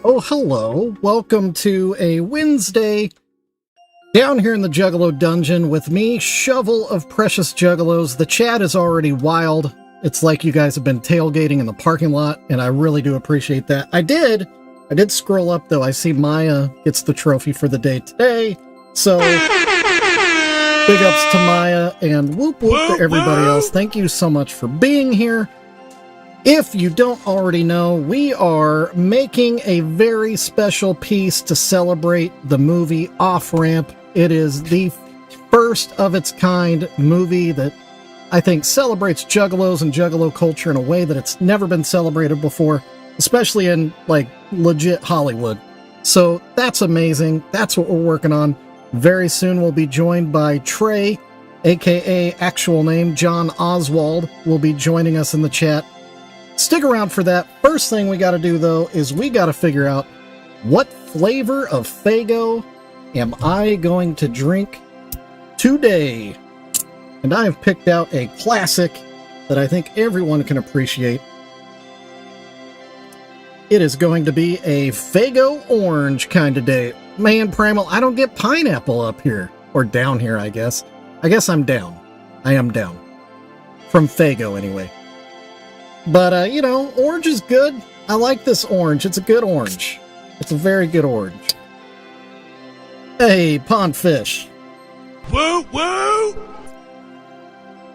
Oh, hello. Welcome to a Wednesday down here in the Juggalo dungeon with me, Shovel of Precious Juggalos. The chat is already wild. It's like you guys have been tailgating in the parking lot, and I really do appreciate that. I did scroll up, though. I see Maya gets the trophy for the day today. So, big ups to Maya, and whoop whoop to everybody else. Thank you so much for being here. If you don't already know, we are making a very special piece to celebrate the movie Off Ramp. It is the first of its kind movie that I think celebrates Juggalos and Juggalo culture in a way that it's never been celebrated before, especially in, like, legit Hollywood. So that's amazing. That's what we're working on. Very soon we'll be joined by Trey, aka actual name Jon Oswald, will be joining us in the chat. Stick around for that. First thing we got to do, though, is we got to figure out what flavor of Faygo am I going to drink today. And I have picked out a classic that I think everyone can appreciate. It is going to be a Faygo orange kind of day. Man, Primal, I don't get pineapple up here. Or down here, I guess. I guess I'm down. I am down. From Faygo, anyway. But, you know, orange is good. I like this orange. It's a good orange. It's a very good orange. Hey, pondfish. Woo, woo!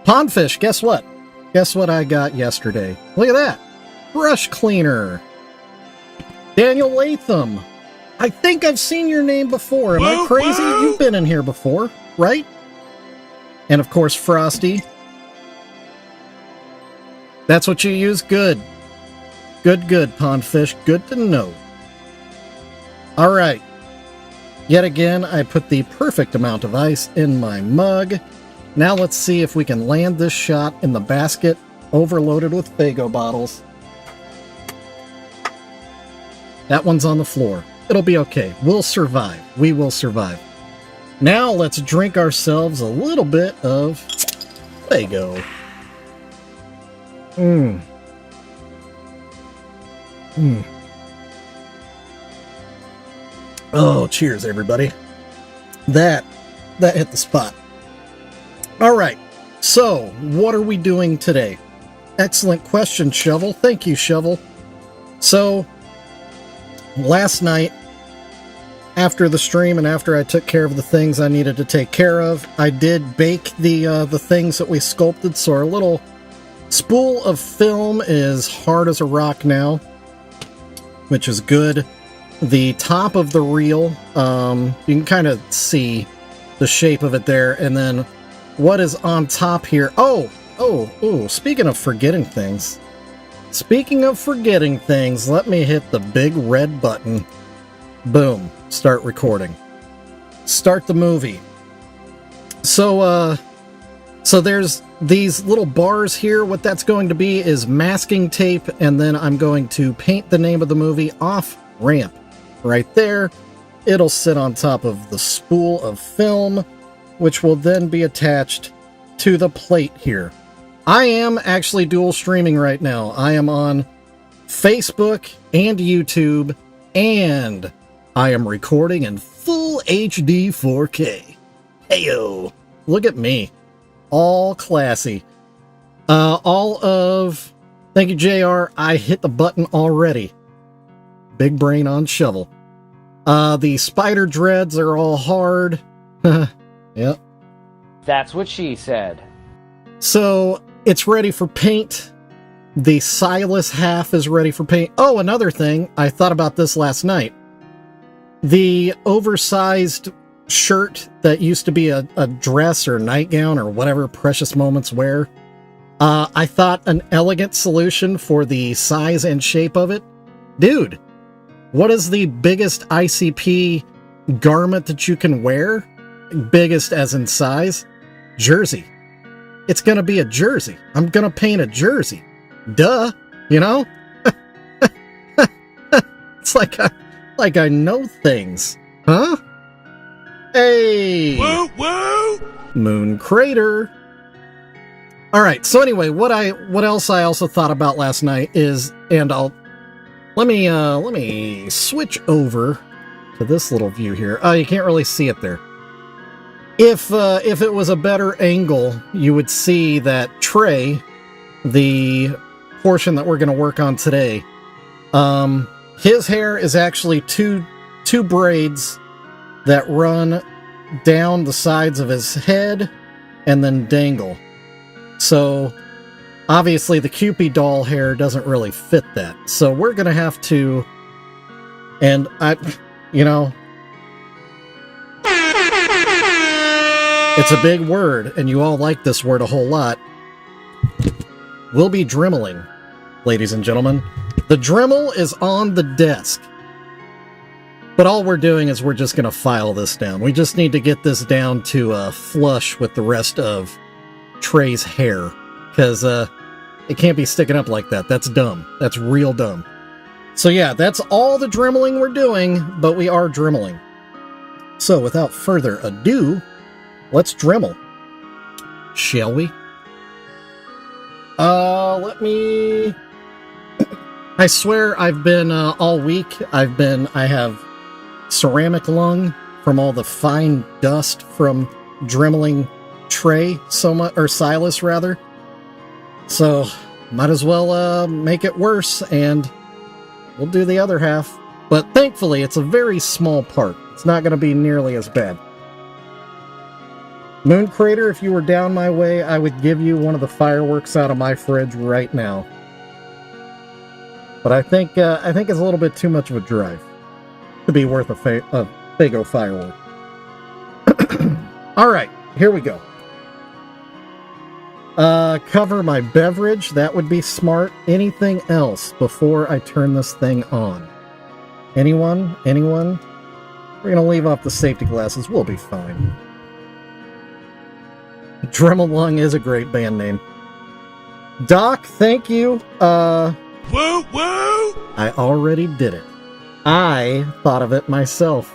Pondfish, guess what? Guess what I got yesterday? Look at that. Brush cleaner. Daniel Latham. I think I've seen your name before. Am I crazy? Woo! You've been in here before, right? And, of course, Frosty. That's what you use? Good. Good, Pondfish. Good to know. Alright. Yet again, I put the perfect amount of ice in my mug. Now let's see if we can land this shot in the basket overloaded with Faygo bottles. That one's on the floor. It'll be okay. We'll survive. We will survive. Now let's drink ourselves a little bit of Faygo. Oh, cheers, everybody. That hit the spot. All right, so what are we doing today? Excellent question, Shovel. Thank you, Shovel. So, last night, after the stream and after I took care of the things I needed to take care of, I did bake the things that we sculpted, so our little spool of film is hard as a rock now, which is good. The top of the reel, you can kind of see the shape of it there, and then what is on top here? Oh, speaking of forgetting things. Speaking of forgetting things, let me hit the big red button. Boom. Start recording. Start the movie. So there's these little bars here. What that's going to be is masking tape, and then I'm going to paint the name of the movie Off Ramp right there. It'll sit on top of the spool of film, which will then be attached to the plate here. I am actually dual streaming right now. I am on Facebook and YouTube, and I am recording in full HD 4K. Heyo! Look at me. All classy. Thank you, JR. I hit the button already. Big brain on Shovel. The spider dreads are all hard. Yep. That's what she said. So, it's ready for paint. The Silas half is ready for paint. Oh, another thing. I thought about this last night. The oversized shirt that used to be a dress or nightgown or whatever Precious Moments wear. I thought an elegant solution for the size and shape of it. Dude, what is the biggest ICP garment that you can wear? Biggest as in size? Jersey. It's gonna be a jersey. I'm gonna paint a jersey. Duh, you know? It's like I know things. Huh? Hey! Woo, woo! Moon Crater. Alright, so anyway, what else I also thought about last night is, and I'll Let me switch over to this little view here. Oh, you can't really see it there. If it was a better angle, you would see that Trey, the portion that we're going to work on today, his hair is actually two braids that run down the sides of his head and then dangle. So obviously the Cupid doll hair doesn't really fit that. So we're going to have to, and it's a big word, and you all like this word a whole lot. We'll be dremeling, ladies and gentlemen. The Dremel is on the desk. But all we're doing is we're just going to file this down. We just need to get this down to flush with the rest of Trey's hair. Because it can't be sticking up like that. That's dumb. That's real dumb. So yeah, that's all the dremeling we're doing, but we are dremeling. So without further ado, let's dremel. Shall we? Let me... I swear I've been, all week, I have ceramic lung from all the fine dust from dremeling Trey so much, or Silas rather. So, might as well, make it worse, and we'll do the other half. But thankfully, it's a very small part. It's not going to be nearly as bad. Moon Crater, if you were down my way, I would give you one of the fireworks out of my fridge right now. But I think it's a little bit too much of a drive to be worth a Fago firework. All right, here we go. Cover my beverage. That would be smart. Anything else before I turn this thing on? Anyone? Anyone? We're gonna leave off the safety glasses. We'll be fine. Dremel Lung is a great band name. Doc, thank you. Woo woo! I already did it. I thought of it myself.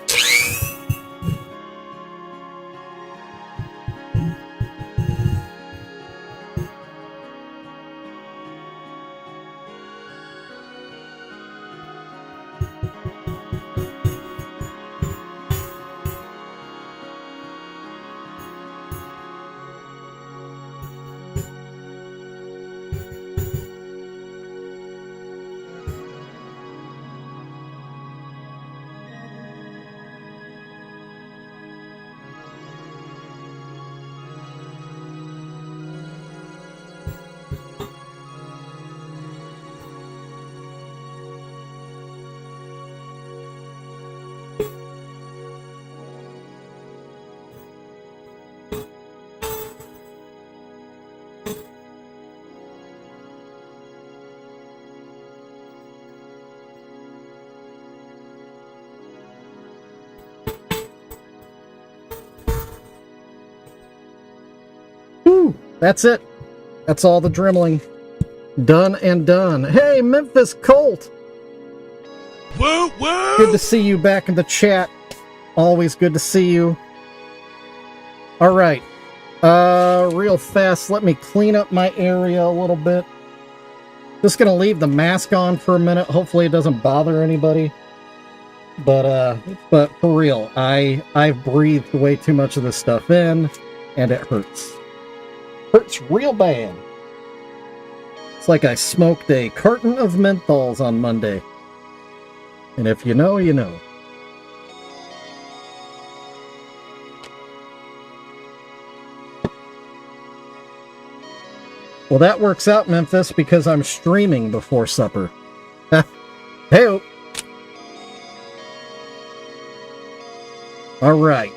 That's it. That's all the dremeling. Done and done. Hey, Memphis Colt! Woo woo! Good to see you back in the chat. Always good to see you. Alright. Real fast, let me clean up my area a little bit. Just gonna leave the mask on for a minute. Hopefully it doesn't bother anybody. But for real, I've breathed way too much of this stuff in, and it hurts. Hurts real bad. It's like I smoked a carton of menthols on Monday. And if you know, you know. Well, that works out, Memphis, because I'm streaming before supper. Hey-o. All right.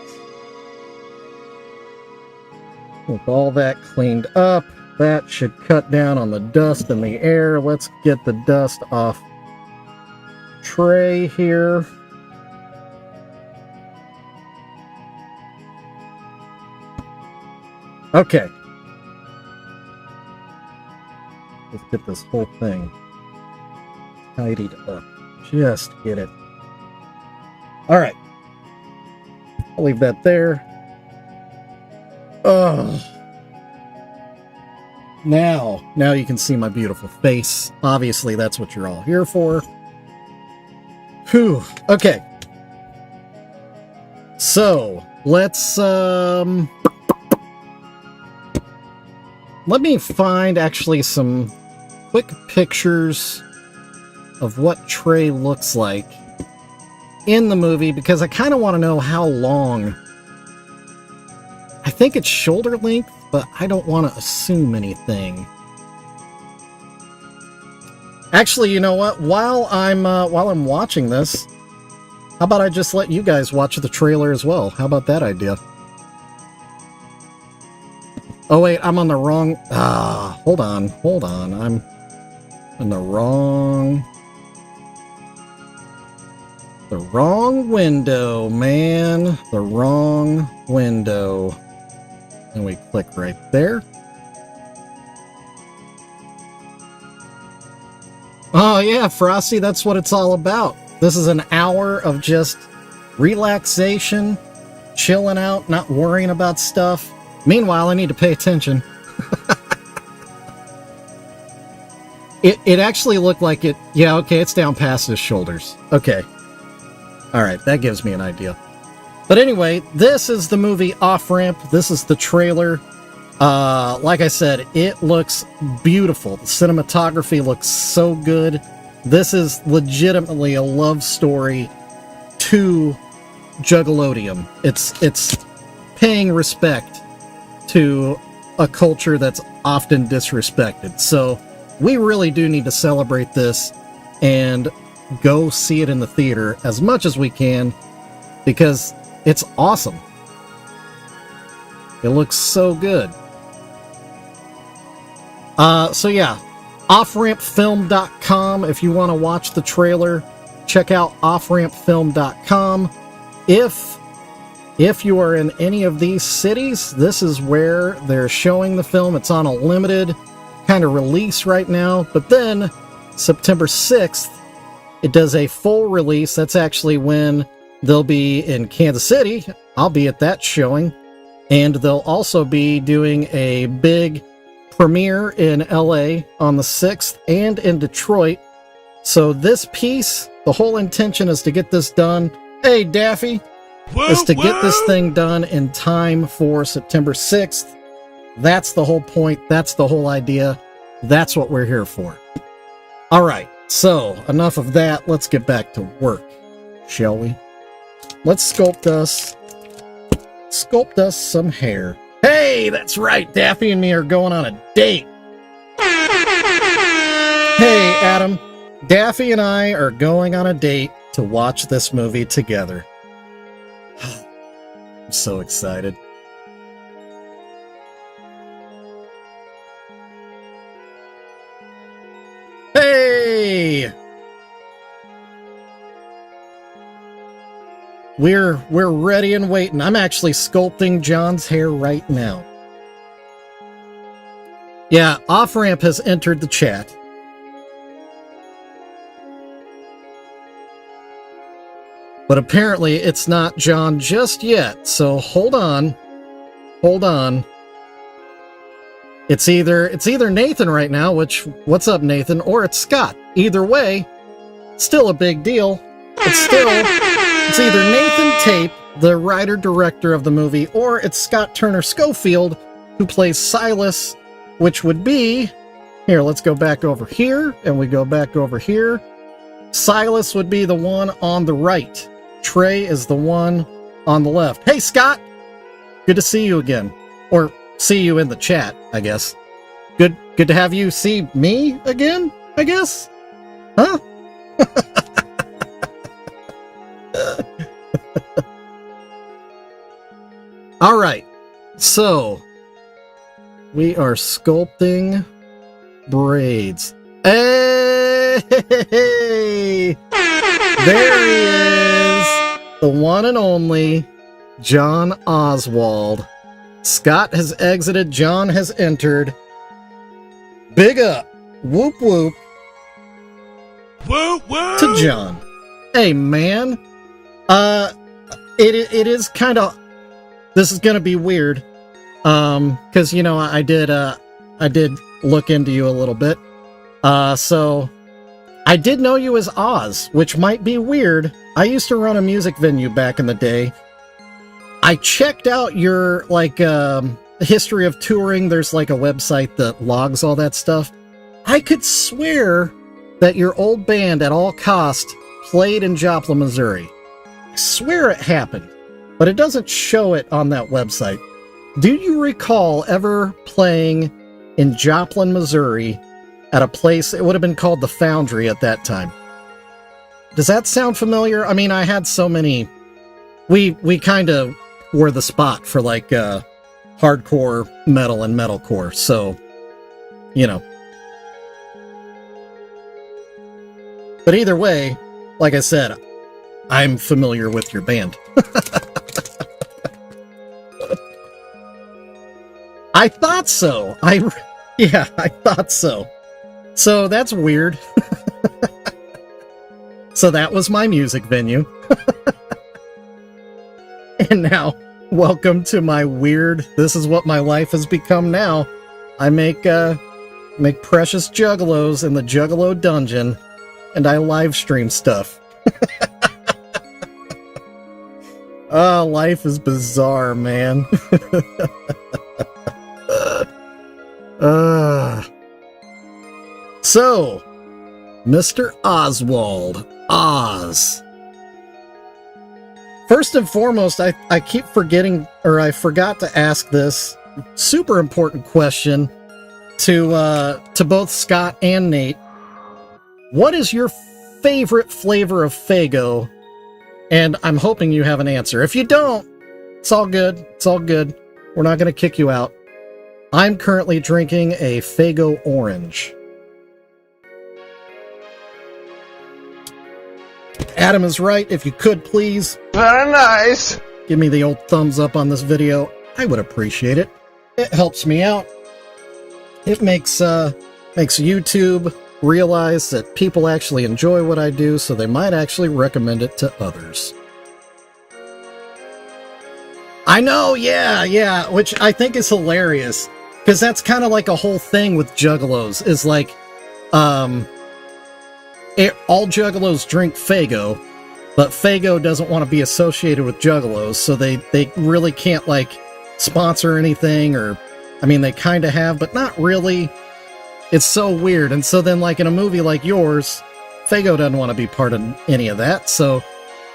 With all that cleaned up, that should cut down on the dust in the air. Let's get the dust off Trey here. Okay. Let's get this whole thing tidied up. Just get it. All right. I'll leave that there. Ugh. Now you can see my beautiful face. Obviously, that's what you're all here for. Whew. Okay. So, let's, let me find actually some quick pictures of what Trey looks like in the movie, because I kind of want to know how long. I think it's shoulder length, but I don't want to assume anything. Actually, you know what? While I'm watching this, how about I just let you guys watch the trailer as well? How about that idea? Oh wait, I'm on the wrong. Hold on. I'm in the wrong window, man. The wrong window. And we click right there. Oh yeah, Frosty, that's what it's all about. This is an hour of just relaxation, chilling out, not worrying about stuff. Meanwhile, I need to pay attention. It actually looked like it. Yeah, okay, it's down past his shoulders. Okay. Alright, that gives me an idea. But anyway, this is the movie Off Ramp. This is the trailer. Like I said, it looks beautiful. The cinematography looks so good. This is legitimately a love story to Juggalodium. It's paying respect to a culture that's often disrespected. So we really do need to celebrate this and go see it in the theater as much as we can, because it's awesome. It looks so good. So yeah, offrampfilm.com. If you want to watch the trailer, check out offrampfilm.com. If you are in any of these cities, this is where they're showing the film. It's on a limited kind of release right now, but then September 6th, it does a full release. That's actually when they'll be in Kansas City. I'll be at that showing. And they'll also be doing a big premiere in LA on the 6th and in Detroit. So this piece, the whole intention is to get this done. Hey, Daffy! Is to get this thing done in time for September 6th. That's the whole point. That's the whole idea. That's what we're here for. All right. So, enough of that. Let's get back to work, shall we? Let's sculpt us some hair. Hey, that's right. Daffy and me are going on a date. Hey, Adam. Daffy and I are going on a date to watch this movie together. I'm so excited. Hey! We're ready and waiting. I'm actually sculpting John's hair right now. Yeah, Off Ramp has entered the chat. But apparently it's not John just yet, so hold on. Hold on. It's either Nathan right now, which, what's up, Nathan, or it's Scott. Either way, still a big deal. It's either Nathan Tape, the writer-director of the movie, or it's Scott Turner Schofield, who plays Silas, which would be... Here, let's go back over here, and we go back over here. Silas would be the one on the right. Trey is the one on the left. Hey, Scott! Good to see you again. Or see you in the chat, I guess. Good to have you see me again, I guess? Huh? Alright, so we are sculpting braids. Hey! There he is! The one and only Jon Oswald. Scott has exited, John has entered. Big up! Whoop whoop! Woo woo! To John. Hey, man. It is kind of... This is gonna be weird. Because, you know, I did look into you a little bit. So, I did know you as Oz, which might be weird. I used to run a music venue back in the day. I checked out your, like, history of touring. There's, like, a website that logs all that stuff. I could swear that your old band, At All Cost, played in Joplin, Missouri. I swear it happened, but it doesn't show it on that website. Do you recall ever playing in Joplin, Missouri at a place, it would have been called The Foundry at that time? Does that sound familiar? I mean, I had so many, we kind of were the spot for like hardcore metal and metalcore, so, you know. But either way, like I said, I'm familiar with your band. I thought so. Yeah, I thought so. So that's weird. So that was my music venue. And now, welcome to my weird, this is what my life has become now. I make Precious Juggalos in the Juggalo dungeon, and I live stream stuff. Oh, life is bizarre, man. So, Mr. Oswald, Oz. First and foremost, I keep forgetting, or I forgot to ask this super important question to both Scott and Nate. What is your favorite flavor of Faygo? And I'm hoping you have an answer. If you don't, it's all good. It's all good. We're not going to kick you out. I'm currently drinking a Faygo Orange. Adam is right. If you could, please. Very nice. Give me the old thumbs up on this video. I would appreciate it. It helps me out. It makes YouTube realize that people actually enjoy what I do, so they might actually recommend it to others. I know, yeah, which I think is hilarious, because that's kind of like a whole thing with Juggalos, is like, all Juggalos drink Faygo, but Faygo doesn't want to be associated with Juggalos, so they really can't, like, sponsor anything, or, I mean, they kind of have, but not really. It's so weird. And so then, like, in a movie like yours, Faygo doesn't want to be part of any of that. So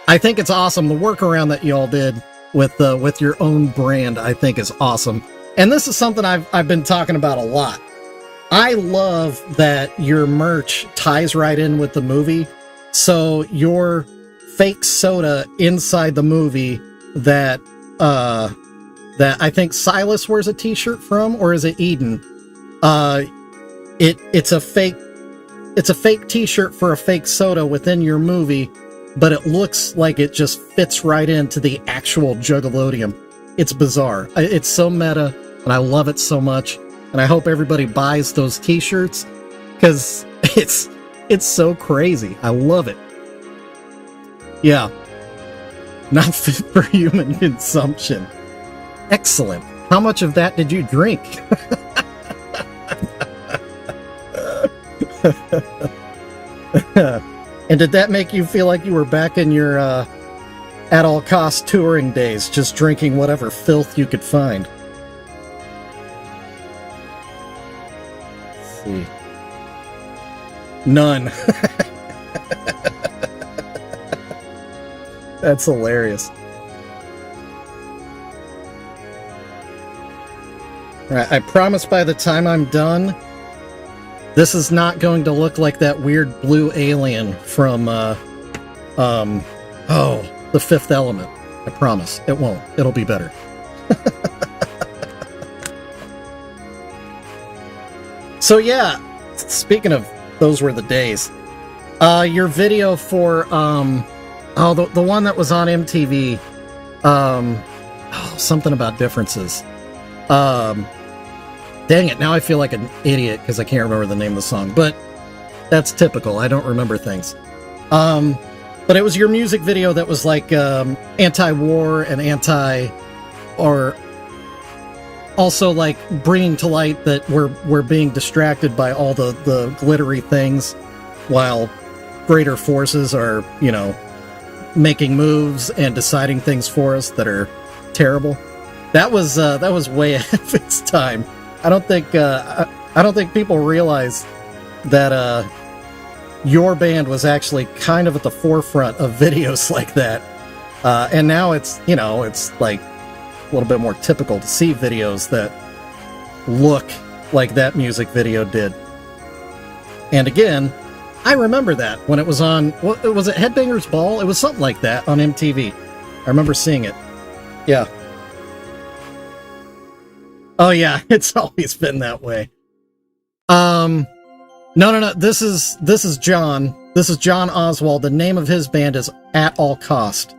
I think it's awesome. The workaround that y'all did with your own brand, I think, is awesome. And this is something I've been talking about a lot. I love that your merch ties right in with the movie. So your fake soda inside the movie that I think Silas wears a t-shirt from, or is it Eden? It's a fake t-shirt for a fake soda within your movie, but it looks like it just fits right into the actual Juggalodium. It's bizarre. It's so meta, and I love it so much. And I hope everybody buys those t-shirts, because it's so crazy. I love it. Yeah. Not fit for human consumption. Excellent. How much of that did you drink? And did that make you feel like you were back in your At All Cost touring days, just drinking whatever filth you could find? Let's see. None. That's hilarious. Alright, I promise by the time I'm done, this is not going to look like that weird blue alien from, The Fifth Element. I promise. It won't. It'll be better. So yeah, speaking of those were the days, your video for, the one that was on MTV, something about differences. Dang it, now I feel like an idiot because I can't remember the name of the song, but that's typical. I don't remember things. But it was your music video that was like anti-war and or also like bringing to light that we're being distracted by all the glittery things while greater forces are, you know, making moves and deciding things for us that are terrible. That was way ahead of its time. I don't think people realize that your band was actually kind of at the forefront of videos like that. And now it's, you know, it's like a little bit more typical to see videos that look like that music video did. And again, I remember that when it was on, what was it, Headbangers Ball? It was something like that on MTV. I remember seeing it. Yeah. Oh yeah, it's always been that way. No. This is Jon. This is Jon Oswald. The name of his band is At All Cost.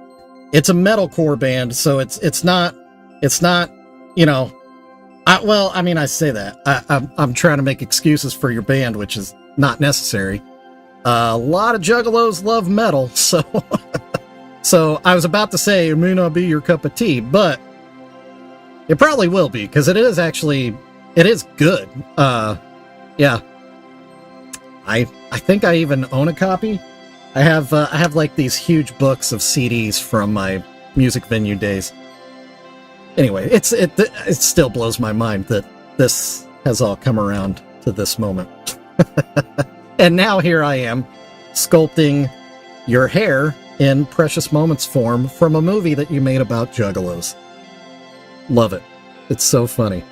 It's a metalcore band, so it's not, you know, I say that. I'm trying to make excuses for your band, which is not necessary. A lot of juggalos love metal, so so I was about to say it may not be your cup of tea, but it probably will be, because it is good. Yeah. I think I even own a copy. I have like these huge books of CDs from my music venue days. Anyway, it still blows my mind that this has all come around to this moment. And now here I am, sculpting your hair in Precious Moments form from a movie that you made about juggalos. Love it. It's so funny.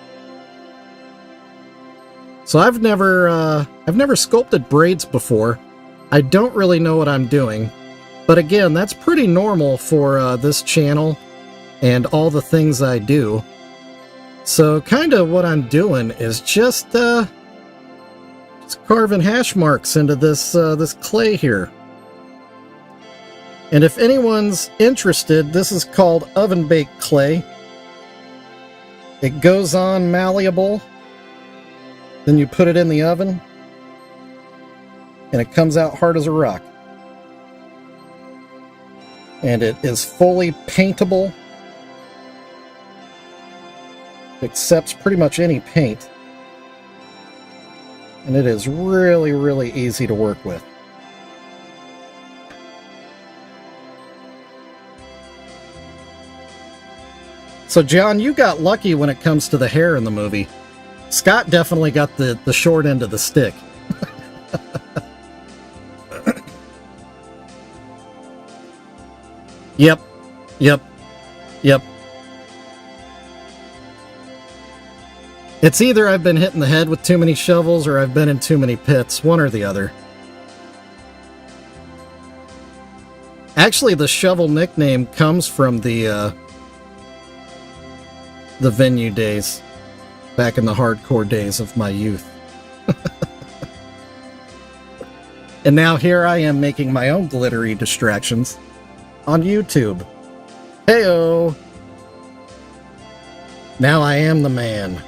So I've never sculpted braids before. I don't really know what I'm doing, but again, that's pretty normal for this channel and all the things I do. So kind of what I'm doing is just carving hash marks into this clay here. And if anyone's interested, this is called oven baked clay. It goes on malleable, then you put it in the oven, and it comes out hard as a rock. And it is fully paintable. Accepts pretty much any paint. And it is really, really easy to work with. So, John, you got lucky when it comes to the hair in the movie. Scott definitely got the short end of the stick. Yep. It's either I've been hitting the head with too many shovels or I've been in too many pits, one or the other. Actually, the shovel nickname comes from the venue days, back in the hardcore days of my youth. And now here I am making my own glittery distractions on YouTube. Heyo! Now I am the man.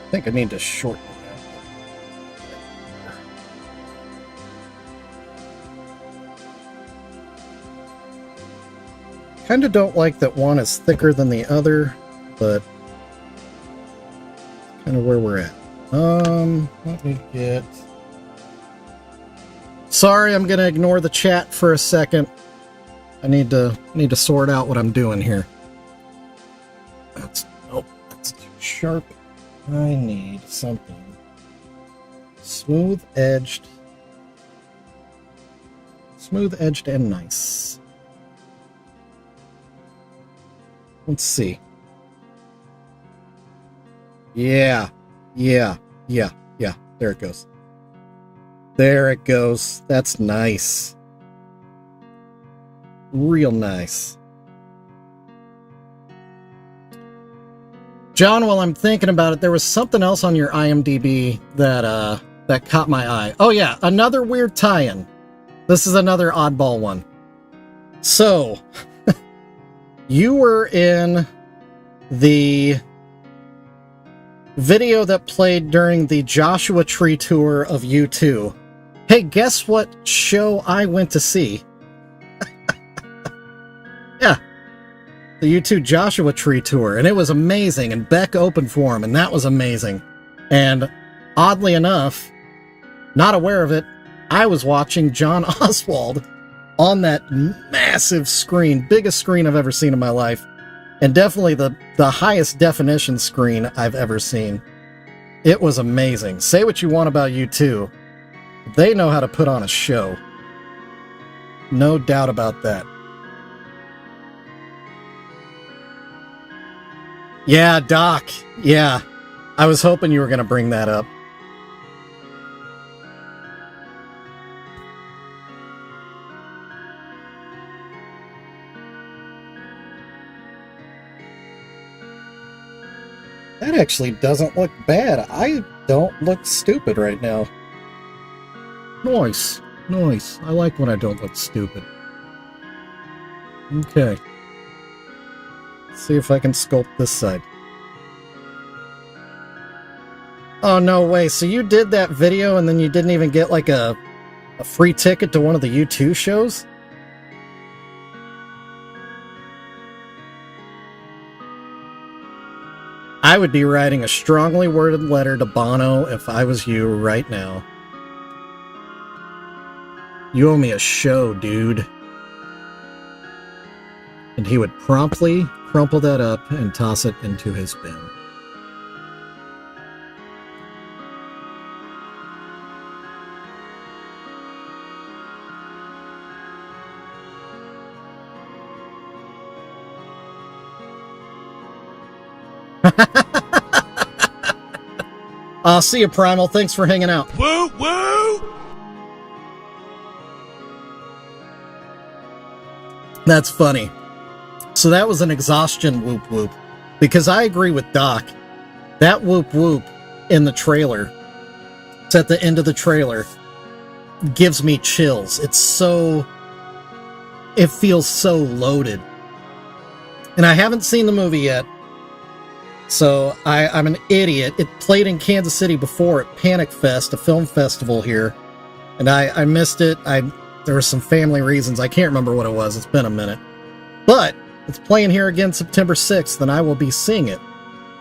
I think I need to shorten it. Kind of don't like that one is thicker than the other, but kind of where we're at. Let me get... Sorry, I'm gonna ignore the chat for a second. I need to sort out what I'm doing here. That's too sharp. I need something smooth-edged and nice. Let's see. Yeah. There it goes. There it goes. That's nice. Real nice. John, while I'm thinking about it, there was something else on your IMDb that caught my eye. Oh yeah, another weird tie-in. This is another oddball one. So, you were in the video that played during the Joshua Tree tour of U2. Hey, guess what show I went to see? Yeah, the U2 Joshua Tree tour, and it was amazing, and Beck opened for him, and that was amazing. And oddly enough, not aware of it, I was watching Jon Oswald on that massive screen, biggest screen I've ever seen in my life, and definitely the highest definition screen I've ever seen. It was amazing. Say what you want about U2, they know how to put on a show. No doubt about that. Yeah, Doc. Yeah, I was hoping you were going to bring that up. That actually doesn't look bad. I don't look stupid right now. Nice. Nice. I like when I don't look stupid. Okay. Let's see if I can sculpt this side. Oh, no way. So you did that video and then you didn't even get like a free ticket to one of the U2 shows? I would be writing a strongly worded letter to Bono if I was you right now. You owe me a show, dude. And he would promptly crumple that up and toss it into his bin. See you, Primal. Thanks for hanging out. Woo woo! That's funny. So that was an exhaustion whoop whoop. Because I agree with Doc. That whoop whoop in the trailer, it's at the end of the trailer, gives me chills. It's so... it feels so loaded. And I haven't seen the movie yet. So I'm an idiot. It played in Kansas City before at Panic Fest, a film festival here. And I missed it. There were some family reasons. I can't remember what it was. It's been a minute. But it's playing here again September 6th, and I will be seeing it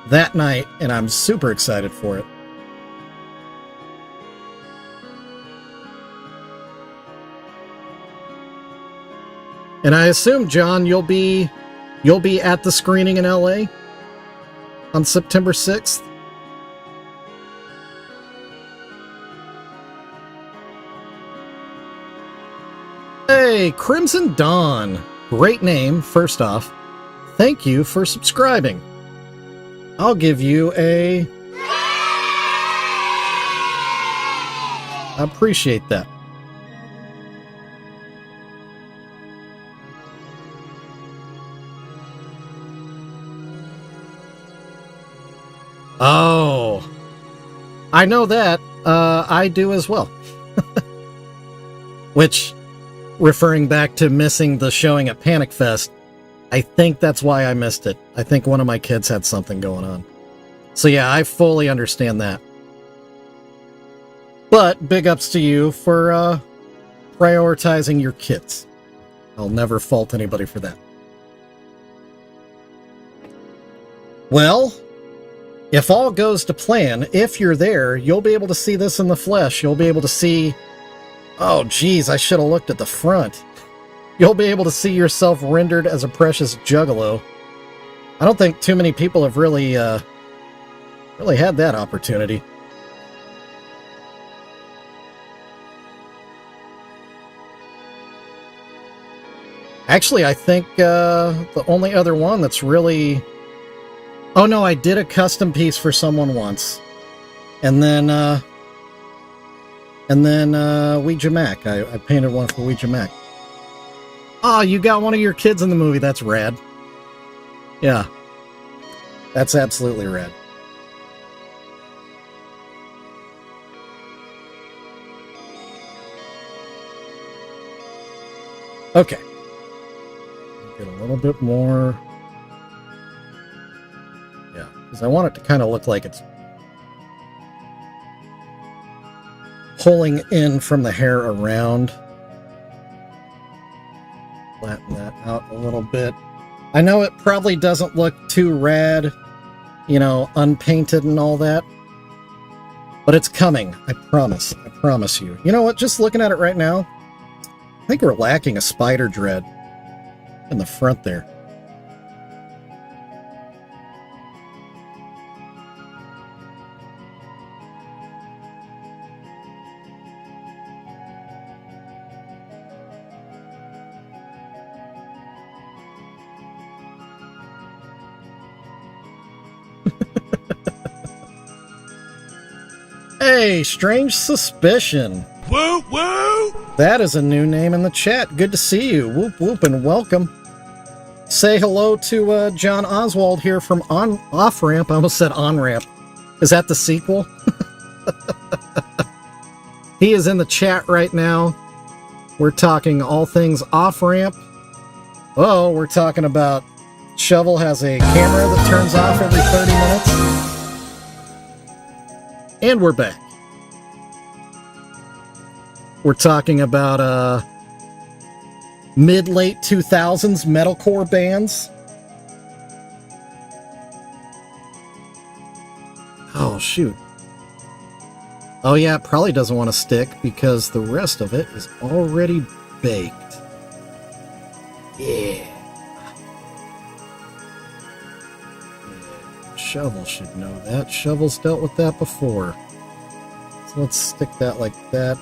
that night, and I'm super excited for it. And I assume, John, you'll be at the screening in LA on September 6th? Hey, Crimson Dawn. Great name, first off. Thank you for subscribing. I'll give you a... I appreciate that. Oh, I know that. I do as well. Which, referring back to missing the showing at Panic Fest, I think that's why I missed it. I think one of my kids had something going on. So yeah, I fully understand that. But big ups to you for prioritizing your kids. I'll never fault anybody for that. Well, if all goes to plan, if you're there, you'll be able to see this in the flesh. You'll be able to see... oh, geez, I should have looked at the front. You'll be able to see yourself rendered as a Precious Juggalo. I don't think too many people have really had that opportunity. Actually, I think the only other one that's really... oh no, I did a custom piece for someone once. And then Ouija Mac. I painted one for Ouija Mac. Oh, you got one of your kids in the movie. That's rad. Yeah. That's absolutely rad. Okay. Get a little bit more because I want it to kind of look like it's pulling in from the hair around. Flatten that out a little bit. I know it probably doesn't look too rad, you know, unpainted and all that, but it's coming. I promise. I promise you. You know what? Just looking at it right now, I think we're lacking a spider dread in the front there. Hey, Strange Suspicion. Woo woo! That is a new name in the chat. Good to see you. Whoop whoop and welcome. Say hello to Jon Oswald here from Off Ramp. I almost said On Ramp. Is that the sequel? He is in the chat right now. We're talking all things Off Ramp. Oh, we're talking about Shovel has a camera that turns off every 30 minutes. And we're back. We're talking about mid-late 2000s metalcore bands. Oh, shoot. Oh, yeah, it probably doesn't want to stick because the rest of it is already baked. Yeah. Shovel should know that. Shovel's dealt with that before. So let's stick that like that.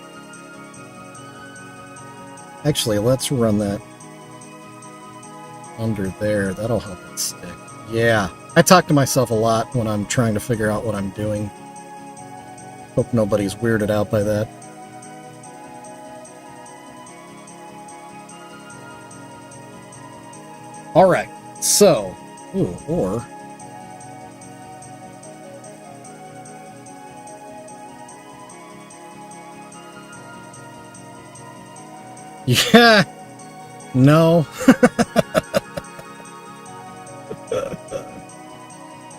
Actually, let's run that under there. That'll help it stick. Yeah. I talk to myself a lot when I'm trying to figure out what I'm doing. Hope nobody's weirded out by that. Alright. So. Ooh, or... Yeah. No.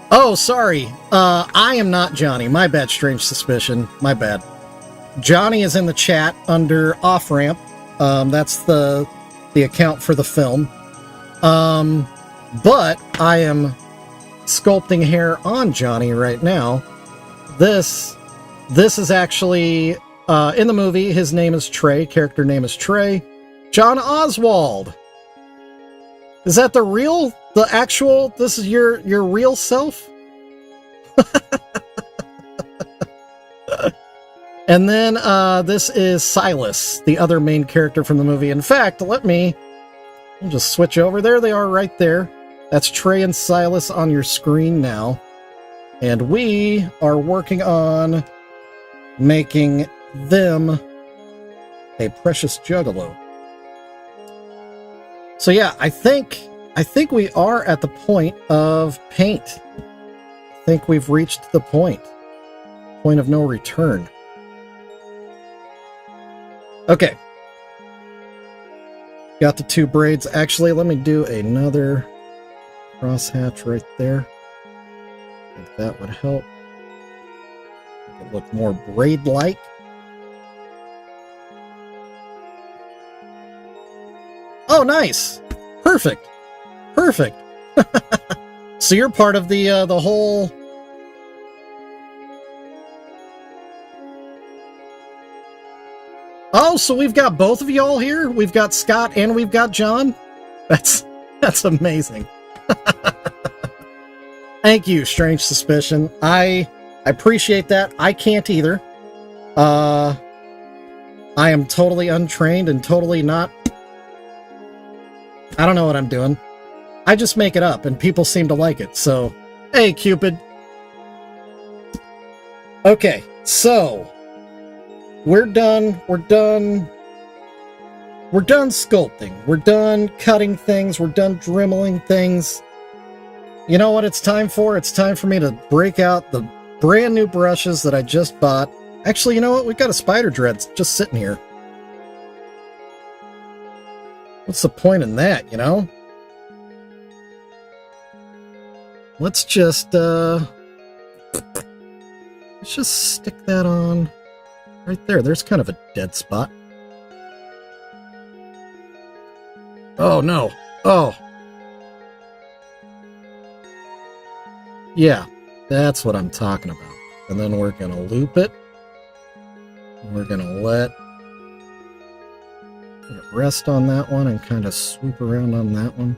Oh, sorry. I am not Johnny. My bad, Strange Suspicion. My bad. Johnny is in the chat under Off Ramp. That's the account for the film. But I am sculpting hair on Johnny right now. This is actually... in the movie, his name is Trey. Character name is Trey. Jon Oswald. Is that the actual, this is your real self? And then, this is Silas, the other main character from the movie. In fact, I'll just switch over. There they are right there. That's Trey and Silas on your screen now. And we are working on making them a Precious Juggalo. So yeah, I think we are at the point of paint. I think we've reached the point of no return. Okay. Got the two braids. Actually, let me do another crosshatch right there. I think that would help. Make it look more braid-like. Oh, nice! Perfect! Perfect! So you're part of the whole... Oh, so we've got both of y'all here? We've got Scott and we've got John? That's amazing. Thank you, Strange Suspicion. I appreciate that. I can't either. I am totally untrained and totally not... I don't know what I'm doing. I just make it up, and people seem to like it, so... Hey, Cupid! Okay, so... We're done sculpting. We're done cutting things. We're done dremeling things. You know what it's time for? It's time for me to break out the brand new brushes that I just bought. Actually, you know what? We've got a spider dread just sitting here. What's the point in that, you know? let's just stick that on right there. There's kind of a dead spot. Oh, no. Oh. Yeah, that's what I'm talking about. And then we're going to loop it. We're going to let it rest on that one and kind of swoop around on that one.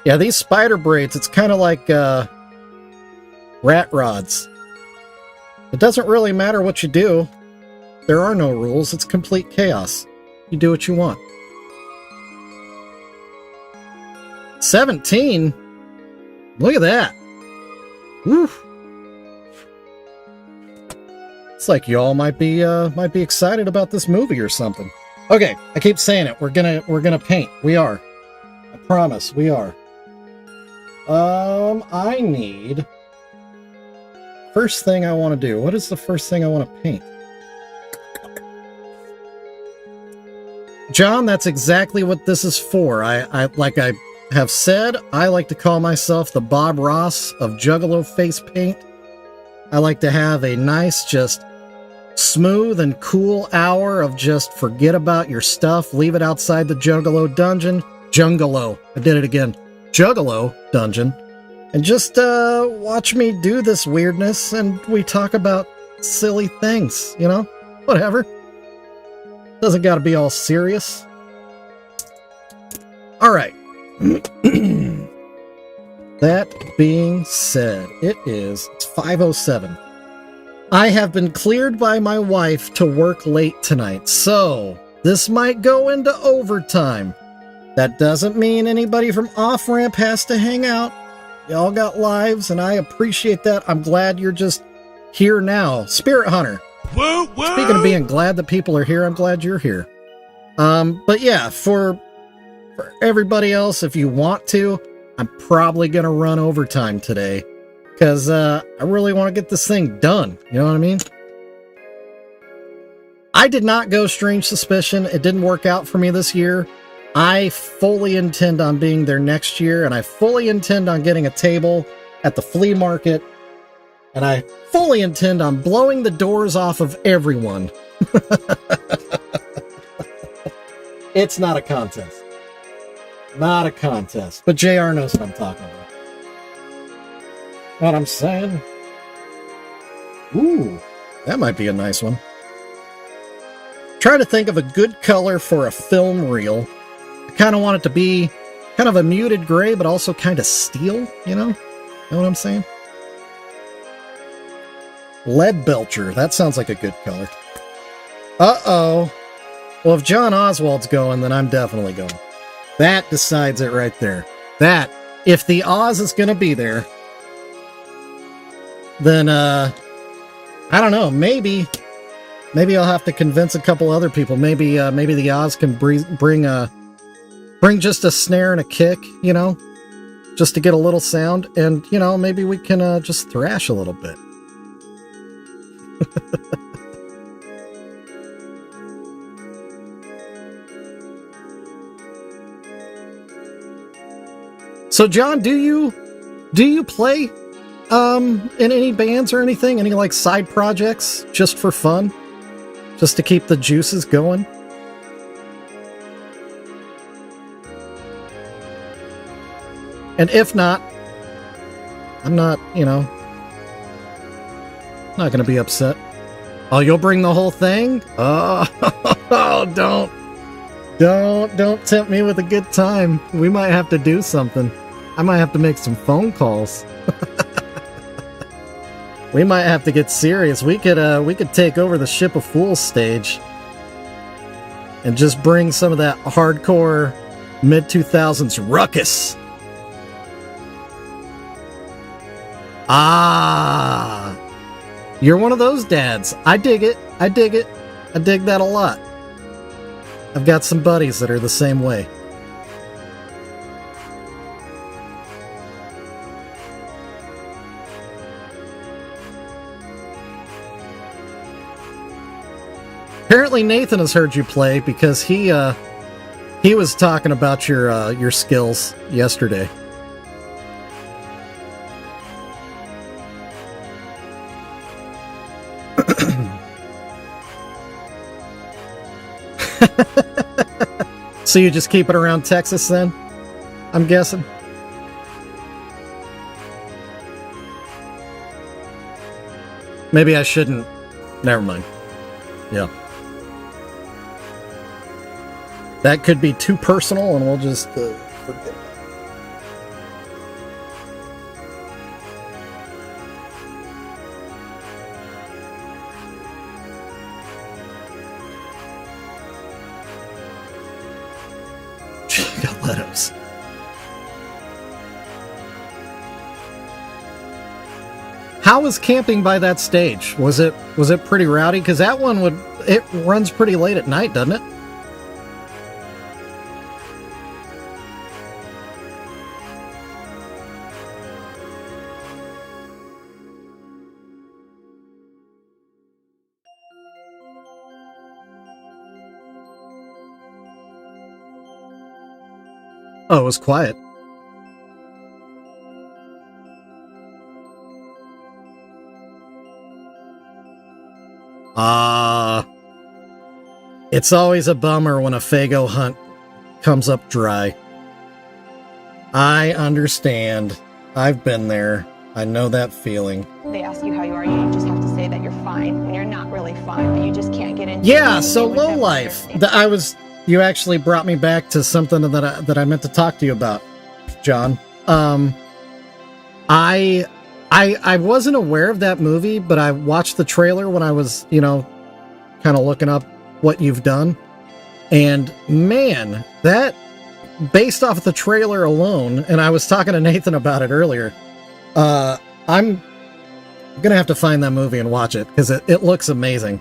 Yeah, these spider braids, it's kind of like rat rods. It doesn't really matter what you do. There are no rules. It's complete chaos. You do what you want. 17? Look at that. Woo. It's like y'all might be excited about this movie or something. Okay, I keep saying it. We're gonna paint. We are. I promise, we are. I need... First thing I want to do. What is the first thing I want to paint? John, that's exactly what this is for. I like I have said, I like to call myself the Bob Ross of Juggalo face paint. I like to have a nice, just smooth and cool hour of just forget about your stuff, leave it outside the Juggalo dungeon. Jungalo. I did it again. Juggalo dungeon. And just watch me do this weirdness, and we talk about silly things, you know? Whatever. Doesn't gotta be all serious. Alright. That being said, it's 5:07. I have been cleared by my wife to work late tonight, so this might go into overtime. That doesn't mean anybody from Off Ramp has to hang out. Y'all got lives, and I appreciate that. I'm glad you're just here now. Spirit Hunter. Woo, woo. Speaking of being glad that people are here, I'm glad you're here. But yeah, for everybody else, if you want to, I'm probably going to run overtime today. Because I really want to get this thing done. You know what I mean? I did not go Strange Suspicion. It didn't work out for me this year. I fully intend on being there next year, and I fully intend on getting a table at the flea market, and I fully intend on blowing the doors off of everyone. It's not a contest. Not a contest. But JR knows what I'm talking about. What I'm saying? Ooh, that might be a nice one. Trying to think of a good color for a film reel. I kind of want it to be kind of a muted gray, but also kind of steel, you know? Know what I'm saying? Lead Belcher. That sounds like a good color. Uh-oh. Well, if Jon Oswald's going, then I'm definitely going. That decides it right there. That, if the Oz is going to be there, then, I don't know, maybe I'll have to convince a couple other people. Maybe the Oz can bring just a snare and a kick, you know, just to get a little sound, and, you know, maybe we can just thrash a little bit. So, John, do you play in any bands or anything? Any like side projects just for fun? Just to keep the juices going? And if not, I'm not, you know, not gonna be upset. Oh, you'll bring the whole thing? Oh, don't tempt me with a good time. We might have to do something. I might have to make some phone calls. We might have to get serious. We could take over the Ship of Fools stage and just bring some of that hardcore mid-2000s ruckus. Ah, you're one of those dads. I dig it. I dig it. I dig that a lot. I've got some buddies that are the same way. Apparently Nathan has heard you play because he was talking about your skills yesterday. So you just keep it around Texas then? I'm guessing. Maybe I shouldn't. Never mind. Yeah. That could be too personal, and we'll just forget. Juggalos. How was camping by that stage? Was it pretty rowdy? Because that one it runs pretty late at night, doesn't it? Oh, it was quiet. It's always a bummer when a Fago hunt comes up dry. I understand. I've been there. I know that feeling. They ask you how you are, you just have to say that you're fine, and you're not really fine, but you just can't get into Yeah, so low life. You actually brought me back to something that I meant to talk to you about, John. I wasn't aware of that movie, but I watched the trailer when I was, kind of looking up what you've done. And man, that, based off of the trailer alone, and I was talking to Nathan about it earlier, I'm gonna have to find that movie and watch it, because it looks amazing.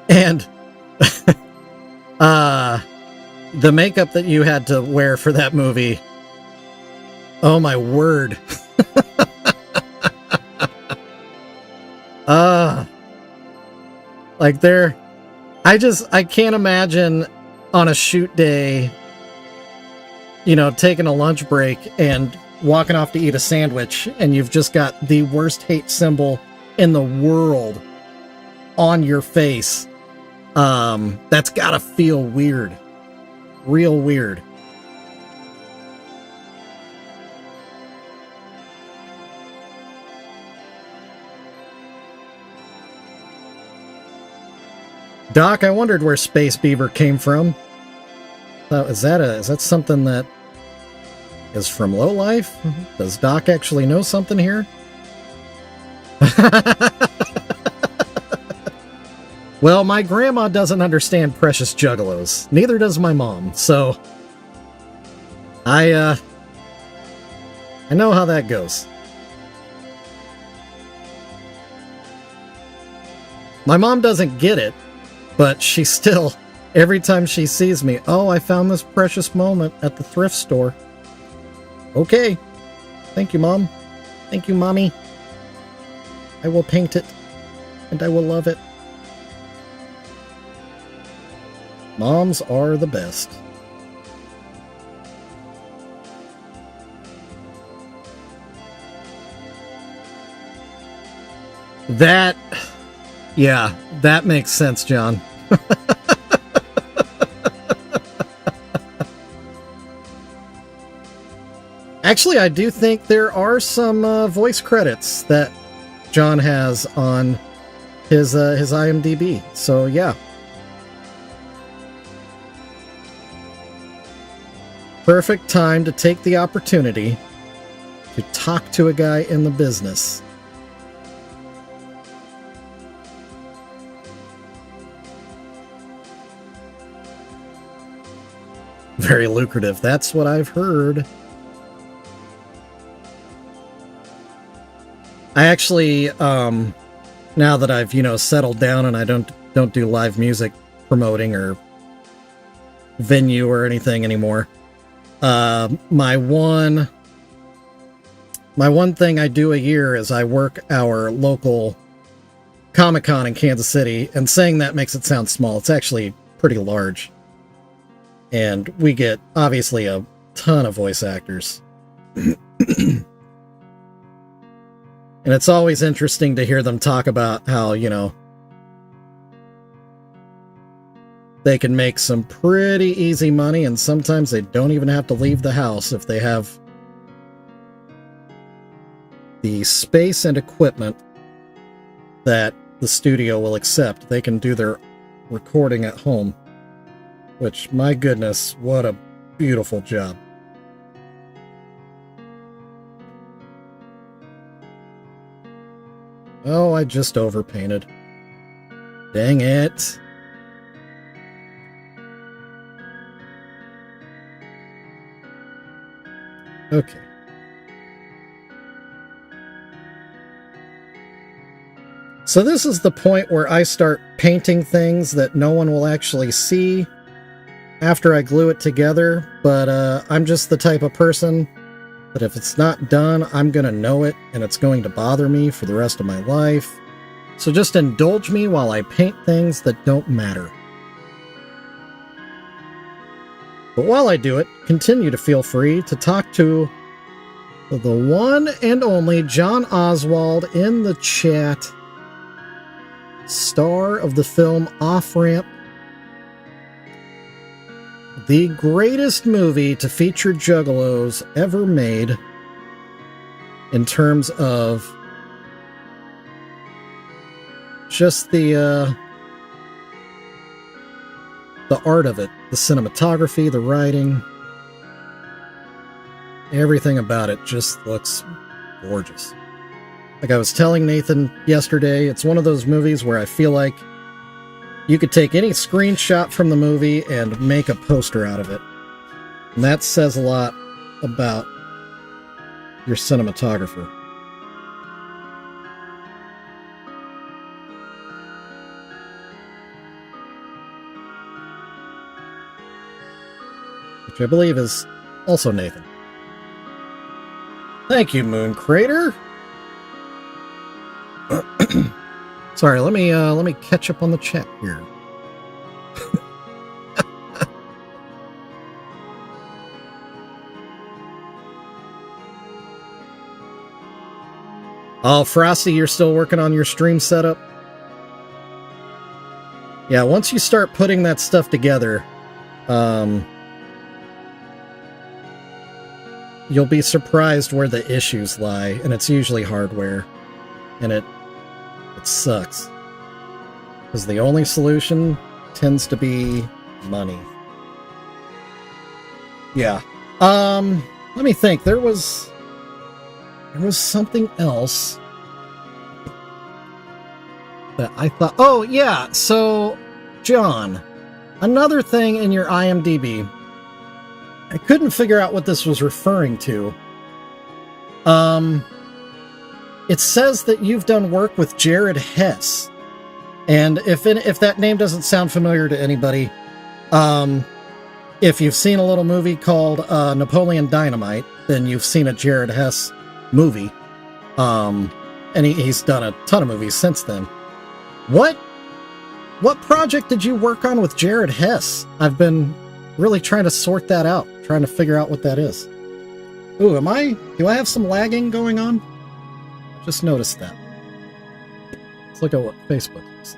And the makeup that you had to wear for that movie, oh my word. I can't imagine on a shoot day, taking a lunch break and walking off to eat a sandwich, and you've just got the worst hate symbol in the world on your face. That's gotta feel weird. Real weird. Doc, I wondered where Space Beaver came from. Is that something that is from Low Life? Does Doc actually know something here? Well, my grandma doesn't understand Precious Juggalos. Neither does my mom, so I know how that goes. My mom doesn't get it, but she still, every time she sees me, oh, I found this precious moment at the thrift store. Okay. Thank you, Mom. Thank you, Mommy. I will paint it, and I will love it. Moms are the best. Yeah, that makes sense, John. Actually, I do think there are some voice credits that John has on his IMDb. So, yeah. Perfect time to take the opportunity to talk to a guy in the business. Very lucrative. That's what I've heard. I actually, now that I've, settled down and I don't do live music promoting or venue or anything anymore, my one thing I do a year is I work our local Comic-Con in Kansas City, and saying that makes it sound small. It's actually pretty large. And we get, obviously, a ton of voice actors. And it's always interesting to hear them talk about how, you know, they can make some pretty easy money, and sometimes they don't even have to leave the house if they have the space and equipment that the studio will accept. They can do their recording at home, which, my goodness, what a beautiful job. Oh, I just overpainted. Dang it. Okay. So this is the point where I start painting things that no one will actually see after I glue it together, but I'm just the type of person that if it's not done, I'm going to know it, and it's going to bother me for the rest of my life. So just indulge me while I paint things that don't matter. But while I do it, continue to feel free to talk to the one and only Jon Oswald in the chat, star of the film Off Ramp, the greatest movie to feature Juggalos ever made in terms of just the art of it, the cinematography, the writing, everything about it just looks gorgeous. Like I was telling Nathan yesterday, it's one of those movies where I feel like you could take any screenshot from the movie and make a poster out of it. And that says a lot about your cinematographer. Which I believe is also Nathan. Thank you, Moon Crater. Sorry, let me catch up on the chat here. Oh, Frosty, you're still working on your stream setup? Yeah, once you start putting that stuff together, you'll be surprised where the issues lie, and it's usually hardware. And it sucks. Because the only solution tends to be money. Yeah. Let me think. There was something else that I thought... Oh, yeah. So, John, another thing in your IMDb. I couldn't figure out what this was referring to. It says that you've done work with Jared Hess. And if that name doesn't sound familiar to anybody, if you've seen a little movie called Napoleon Dynamite, then you've seen a Jared Hess movie. And he's done a ton of movies since then. What project did you work on with Jared Hess? I've been really trying to sort that out, trying to figure out what that is. Ooh, do I have some lagging going on? Just noticed that. Let's look at what Facebook is.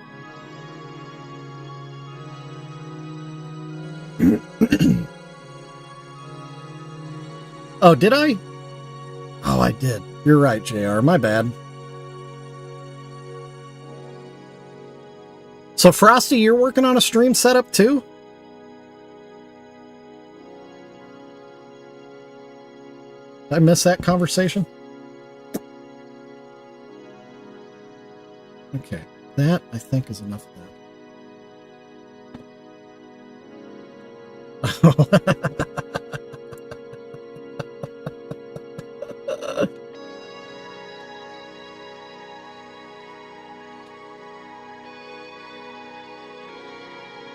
Oh, did I? Oh, I did. You're right, JR. My bad. So, Frosty, you're working on a stream setup too? Did I miss that conversation? Okay, that, I think, is enough of that.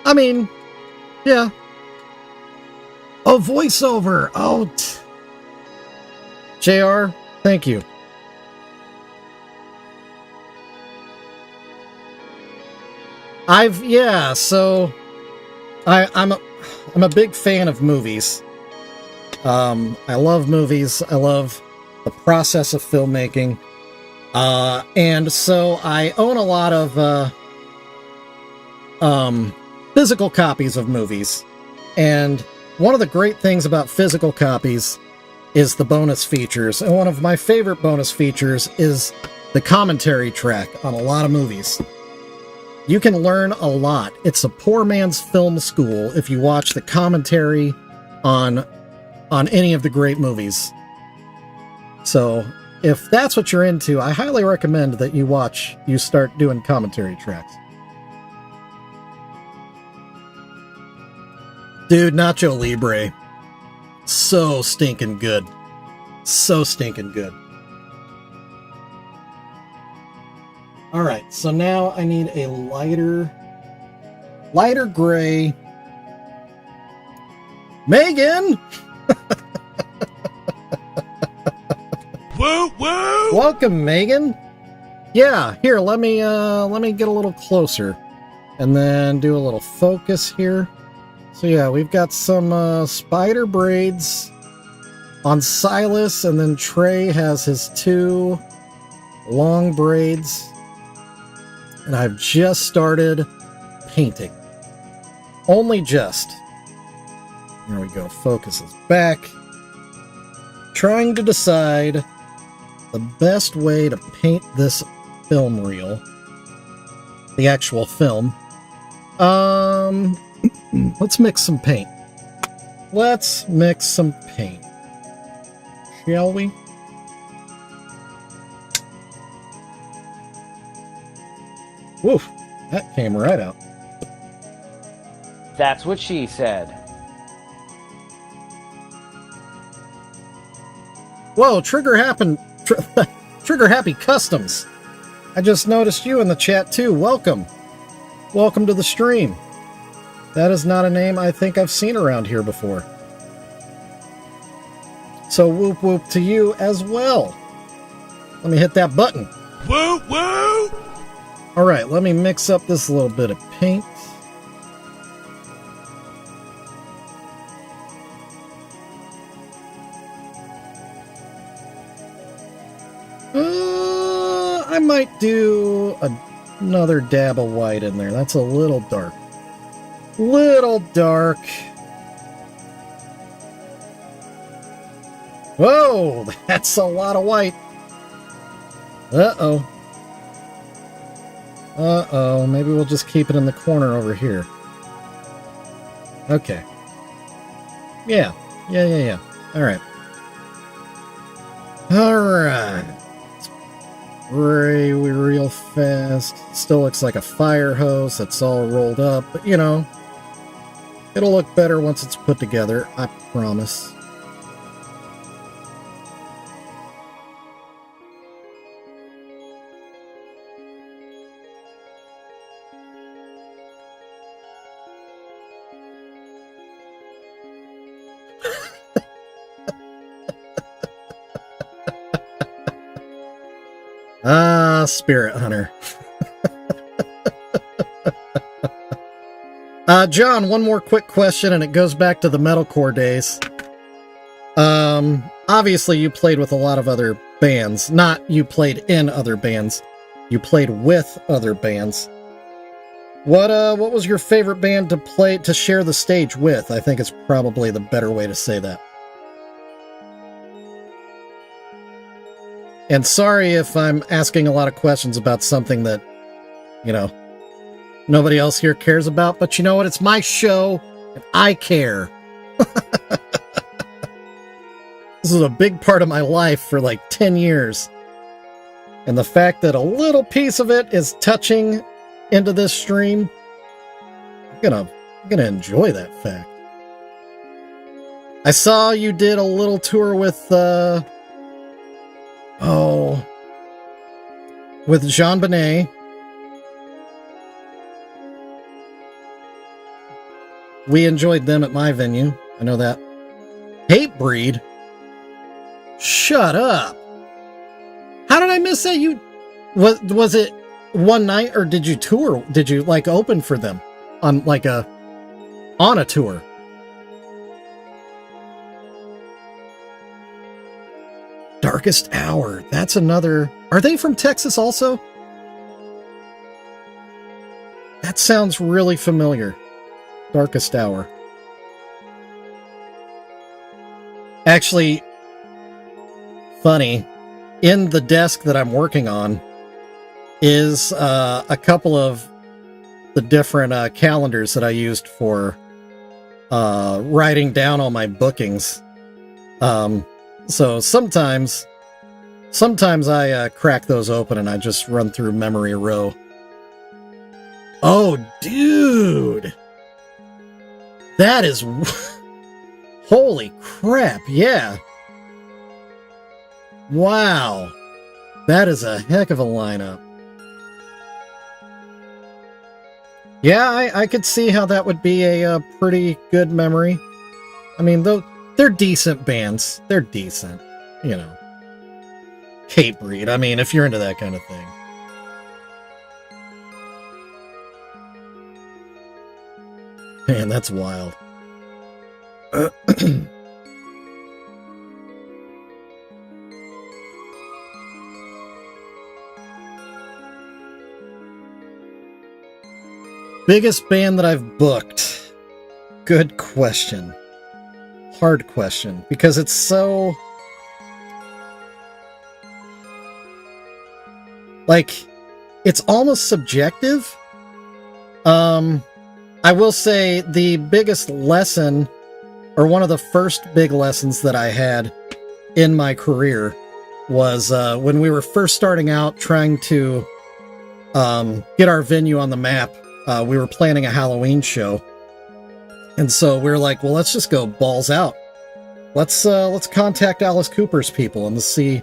I mean, yeah. Oh, voiceover! Oh, JR, thank you. So I'm a big fan of movies. I love movies. I love the process of filmmaking. And so I own a lot of physical copies of movies. And one of the great things about physical copies is the bonus features. And one of my favorite bonus features is the commentary track on a lot of movies. You can learn a lot. It's a poor man's film school if you watch the commentary on any of the great movies. So if that's what you're into, I highly recommend that you start doing commentary tracks. Dude, Nacho Libre. So stinking good. So stinking good. Alright, so now I need a lighter gray. Megan! Woo woo! Welcome, Megan. Yeah, here, let me get a little closer. And then do a little focus here. So yeah, we've got some spider braids on Silas, and then Trey has his 2 long braids. And I've just started painting. Only just. There we go, focus is back. Trying to decide the best way to paint this film reel. The actual film. Let's mix some paint. Let's mix some paint. Shall we? Woof, that came right out. That's what she said. Whoa, Trigger Happy Customs. I just noticed you in the chat too. Welcome. Welcome to the stream. That is not a name I think I've seen around here before. So whoop whoop to you as well. Let me hit that button. Woo woo! Alright, let me mix up this little bit of paint. I might do another dab of white in there. That's a little dark. Little dark. Whoa, that's a lot of white. Uh-oh. Uh-oh, maybe we'll just keep it in the corner over here. Okay. Yeah. Alright. Alright. Spray real fast. Still looks like a fire hose that's all rolled up, but you know, it'll look better once it's put together, I promise. Ah, Spirit Hunter. John, one more quick question, and it goes back to the metalcore days. Obviously you played with a lot of other bands. Not you played in other bands. You played with other bands. What was your favorite band to share the stage with? I think it's probably the better way to say that. And sorry if I'm asking a lot of questions about something that, you know, nobody else here cares about, but you know what? It's my show, and I care. This is a big part of my life for like 10 years. And the fact that a little piece of it is touching into this stream, I'm gonna enjoy that fact. I saw you did a little tour with, with Jean Bonnet. We enjoyed them at my venue. I know that. Hatebreed? Shut up. How did I miss that? Was one night, or did you tour? Did you like open for them on on a tour? Darkest Hour. That's another. Are they from Texas also? That sounds really familiar. Darkest Hour. Actually, funny, in the desk that I'm working on is a couple of the different calendars that I used for writing down all my bookings. So sometimes I crack those open and I just run through memory row. Oh, dude! That is... Holy crap, yeah. Wow. That is a heck of a lineup. Yeah, I could see how that would be a pretty good memory. I mean, they're decent bands. They're decent, you know. Hatebreed, I mean, if you're into that kind of thing. Man, that's wild. Biggest band that I've booked? Good question. Hard question, because it's so... like, it's almost subjective. I will say the biggest lesson, or one of the first big lessons that I had in my career, was when we were first starting out trying to get our venue on the map. We were planning a Halloween show, and so we were like, well, let's just go balls out. Let's contact Alice Cooper's people and see.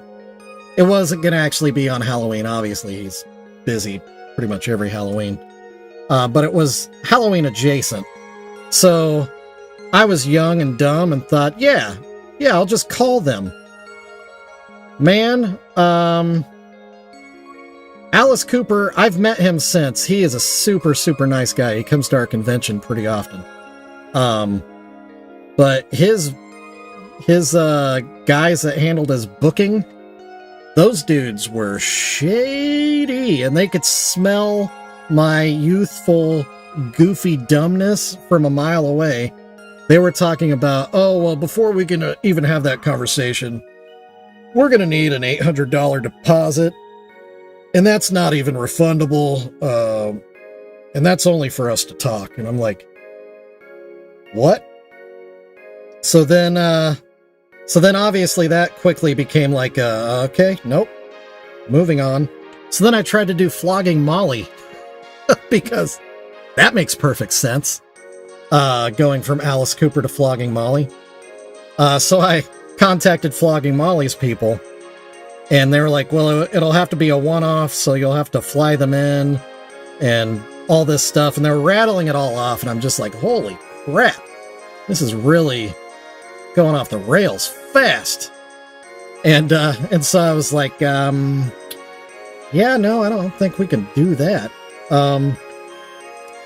It wasn't going to actually be on Halloween, obviously. He's busy pretty much every Halloween. But it was Halloween adjacent. So I was young and dumb and thought, yeah, I'll just call them. Man, Alice Cooper, I've met him since. He is a super, super nice guy. He comes to our convention pretty often. But his guys that handled his booking, those dudes were shady, and they could smell my youthful, goofy dumbness from a mile away. They were talking about, oh, well, before we can even have that conversation, we're going to need an $800 deposit, and that's not even refundable, and that's only for us to talk. And I'm like, what? So then obviously that quickly became like, okay, nope, moving on. So then I tried to do Flogging Molly, because that makes perfect sense, going from Alice Cooper to Flogging Molly. So I contacted Flogging Molly's people, and they were like, well, it'll have to be a one-off, so you'll have to fly them in, and all this stuff, and they were rattling it all off, and I'm just like, holy crap, this is really going off the rails fast. And so I was like, yeah, no, I don't think we can do that.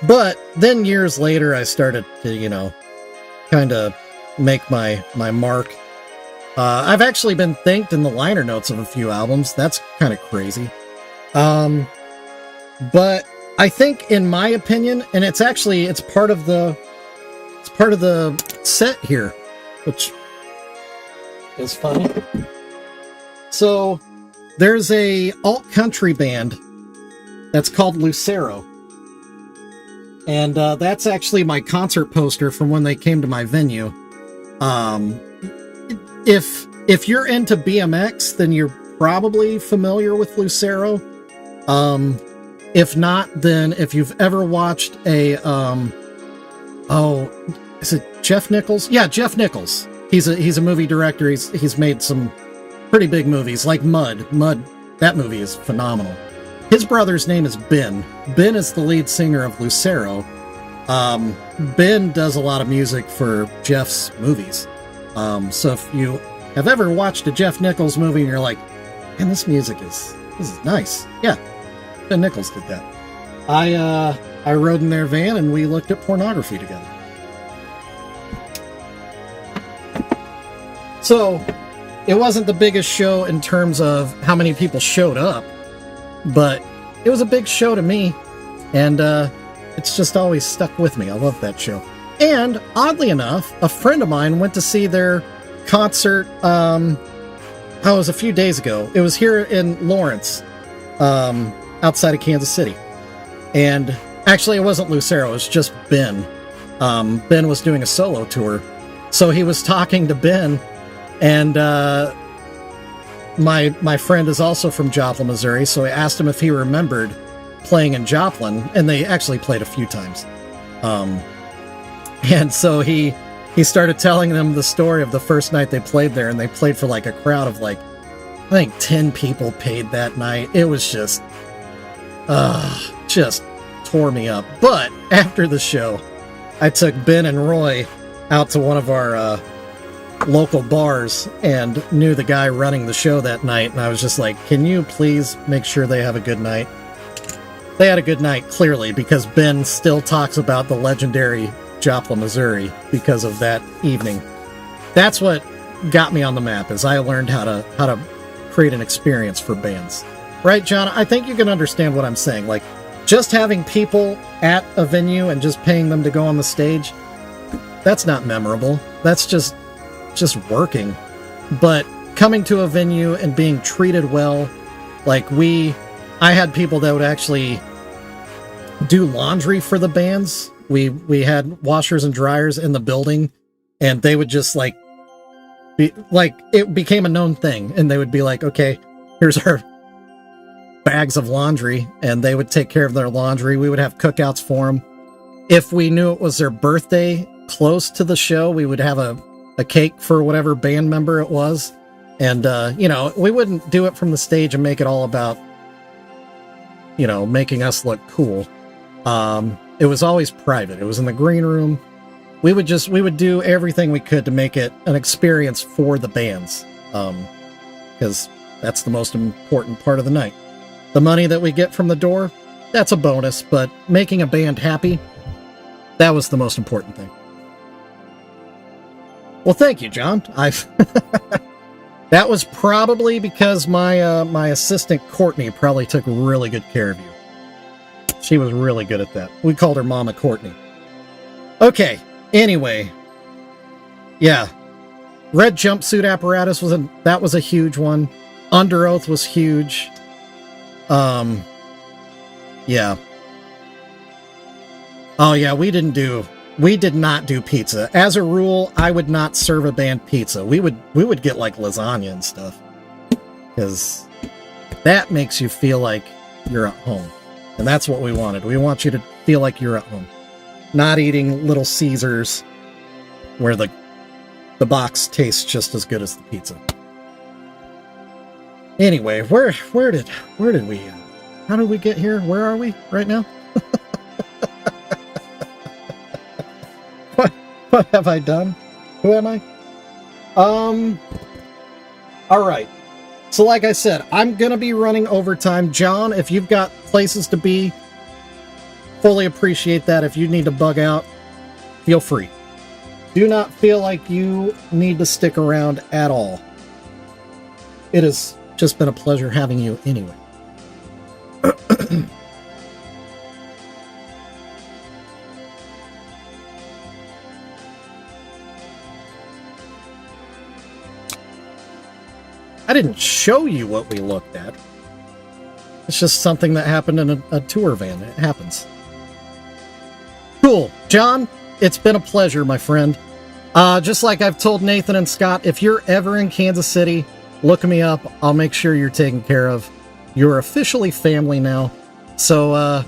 But then years later, I started to, kind of make my mark. I've actually been thanked in the liner notes of a few albums. That's kind of crazy. But I think, in my opinion, and it's part of the set here, which is funny. So there's a alt-country band that's called Lucero. And that's actually my concert poster from when they came to my venue. If you're into BMX, then you're probably familiar with Lucero. If not, then if you've ever watched a is it Jeff Nichols? Yeah, Jeff Nichols. He's a movie director. He's made some pretty big movies like Mud. Mud, that movie is phenomenal. His brother's name is Ben. Ben is the lead singer of Lucero. Ben does a lot of music for Jeff's movies. So if you have ever watched a Jeff Nichols movie and you're like, man, this is nice. Yeah. Ben Nichols did that. I rode in their van and we looked at pornography together. So, it wasn't the biggest show in terms of how many people showed up, but it was a big show to me, and it's just always stuck with me. I love that show. And, oddly enough, a friend of mine went to see their concert, it was a few days ago. It was here in Lawrence, outside of Kansas City. And, actually, it wasn't Lucero, it was just Ben. Ben was doing a solo tour, so he was talking to Ben, and my friend is also from Joplin, Missouri, so I asked him if he remembered playing in Joplin, and they actually played a few times. And so he started telling them the story of the first night they played there, and they played for like a crowd of like, I think 10 people paid that night. It was just tore me up. But after the show, I took Ben and Roy out to one of our local bars and knew the guy running the show that night, and I was just like, can you please make sure they have a good night? They had a good night, clearly, because Ben still talks about the legendary Joplin, Missouri, because of that evening. That's what got me on the map, is I learned how to create an experience for bands. Right, John? I think you can understand what I'm saying. Like, just having people at a venue and just paying them to go on the stage, that's not memorable. That's just working. But coming to a venue and being treated well, like I had people that would actually do laundry for the bands. We had washers and dryers in the building, and they would just it became a known thing, and they would be like, okay, here's our bags of laundry, and they would take care of their laundry. We would have cookouts for them. If we knew it was their birthday close to the show, we would have a cake for whatever band member it was. And, we wouldn't do it from the stage and make it all about, making us look cool. It was always private. It was in the green room. We would do everything we could to make it an experience for the bands. Because that's the most important part of the night. The money that we get from the door, that's a bonus, but making a band happy, that was the most important thing. Well, thank you, John. That was probably because my assistant Courtney probably took really good care of you. She was really good at that. We called her Mama Courtney. Okay, anyway. Yeah. Red jumpsuit apparatus was a huge one. Under Oath was huge. Yeah. Oh yeah, we did not do pizza. As a rule, I would not serve a band pizza. We would get like lasagna and stuff, because that makes you feel like you're at home. And that's what we wanted. We want you to feel like you're at home. Not eating Little Caesars where the box tastes just as good as the pizza. Anyway, where did we how did we get here? Where are we right now? What have I done? Who am I? Alright. So like I said, I'm gonna be running overtime. John, if you've got places to be, fully appreciate that. If you need to bug out, feel free. Do not feel like you need to stick around at all. It has just been a pleasure having you anyway. I didn't show you what we looked at. It's just something that happened in a tour van. It happens. Cool. John, it's been a pleasure, my friend. Just like I've told Nathan and Scott, if you're ever in Kansas City, look me up. I'll make sure you're taken care of. You're officially family now. So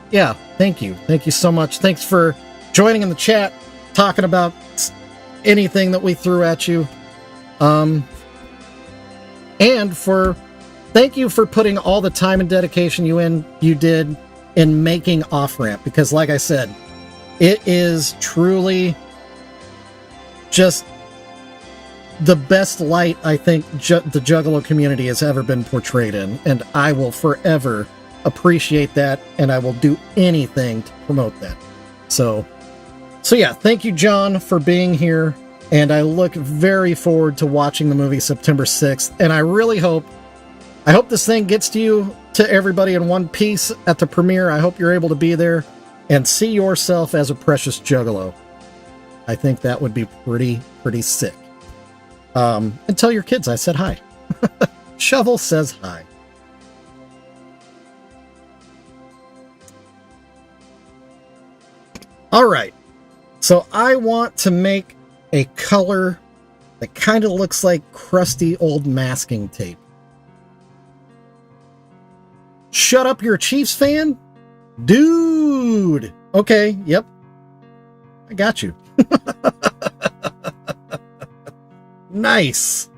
yeah, thank you. Thank you so much. Thanks for joining in the chat, talking about anything that we threw at you. And thank you for putting all the time and dedication you did in making Off Ramp, because like I said, it is truly just the best light I think the Juggalo community has ever been portrayed in, and I will forever appreciate that, and I will do anything to promote that. So yeah, thank you, John, for being here, and I look very forward to watching the movie September 6th, and I really hope this thing gets to everybody in one piece at the premiere. I hope you're able to be there and see yourself as a Precious Juggalo. I think that would be pretty sick. And tell your kids I said hi. Shovel says hi. All right. So I want to make a color that kind of looks like crusty old masking tape. Shut up, you're a Chiefs fan? Dude! Okay, yep. I got you. Nice.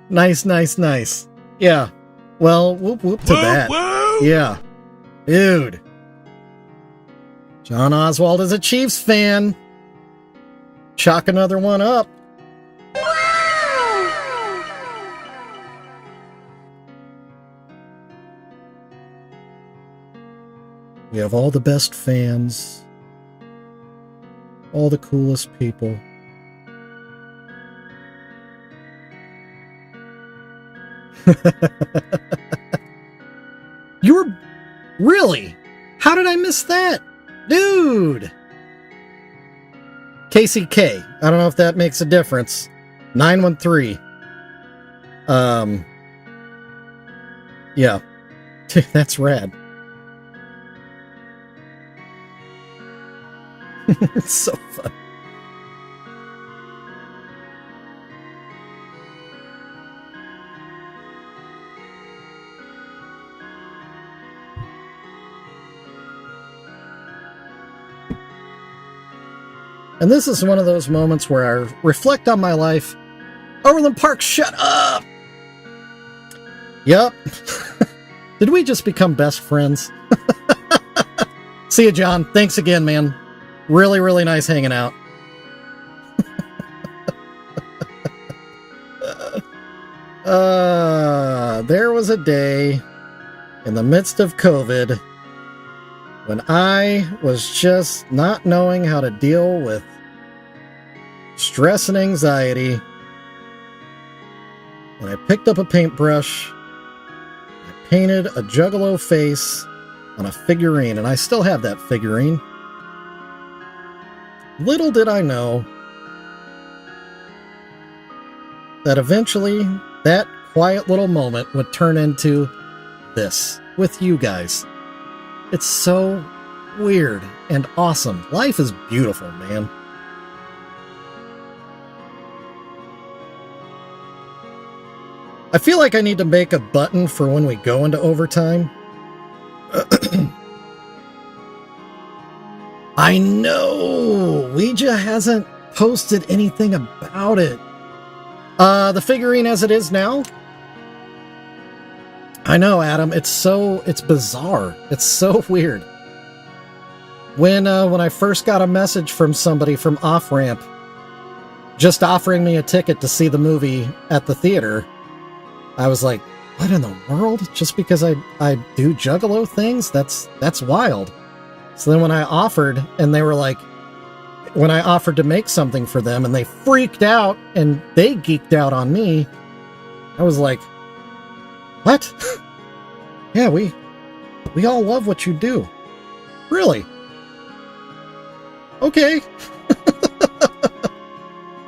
Nice. Yeah. Well, whoop to that. Woo! Yeah. Dude. Jon Oswald is a Chiefs fan. Chalk another one up. We have all the best fans, all the coolest people. You were... Really? How did I miss that? Dude! KCK. I don't know if that makes a difference. 913. Yeah. That's rad. It's so fun. And this is one of those moments where I reflect on my life. Overland Park, shut up! Yep. Did we just become best friends? See you, John. Thanks again, man. Really nice hanging out. There was a day in the midst of COVID when I was just not knowing how to deal with stress and anxiety. And I picked up a paintbrush. I painted a Juggalo face on a figurine, and I still have that figurine. Little did I know that eventually that quiet little moment would turn into this with you guys. It's so weird and awesome. Life is beautiful, man. I feel like I need to make a button for when we go into overtime. I know! Ouija hasn't posted anything about it. The figurine as it is now? I know, Adam. It's bizarre. It's so weird. When I first got a message from somebody from Off Ramp just offering me a ticket to see the movie at the theater, I was like, what in the world? Just because I do Juggalo things? That's wild. So then when I offered, and they were like, when I offered to make something for them, and they freaked out, and they geeked out on me, I was like, what? Yeah, we all love what you do. Really? Okay.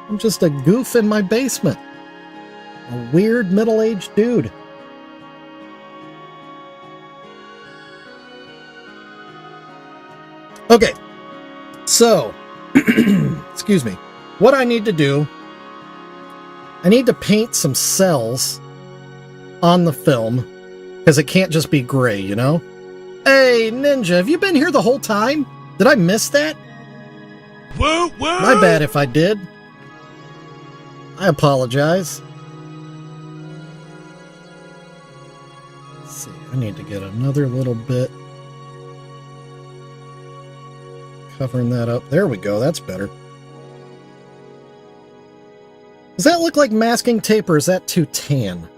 I'm just a goof in my basement. A weird middle-aged dude. Okay, so, excuse me. What I need to do, I need to paint some cells on the film, because it can't just be gray, you know? Hey, Ninja, have you been here the whole time? Did I miss that? Woo! My bad if I did. I apologize. Let's see, I need to get another little bit. Covering that up. There we go. That's better. Does that look like masking tape, or is that too tan?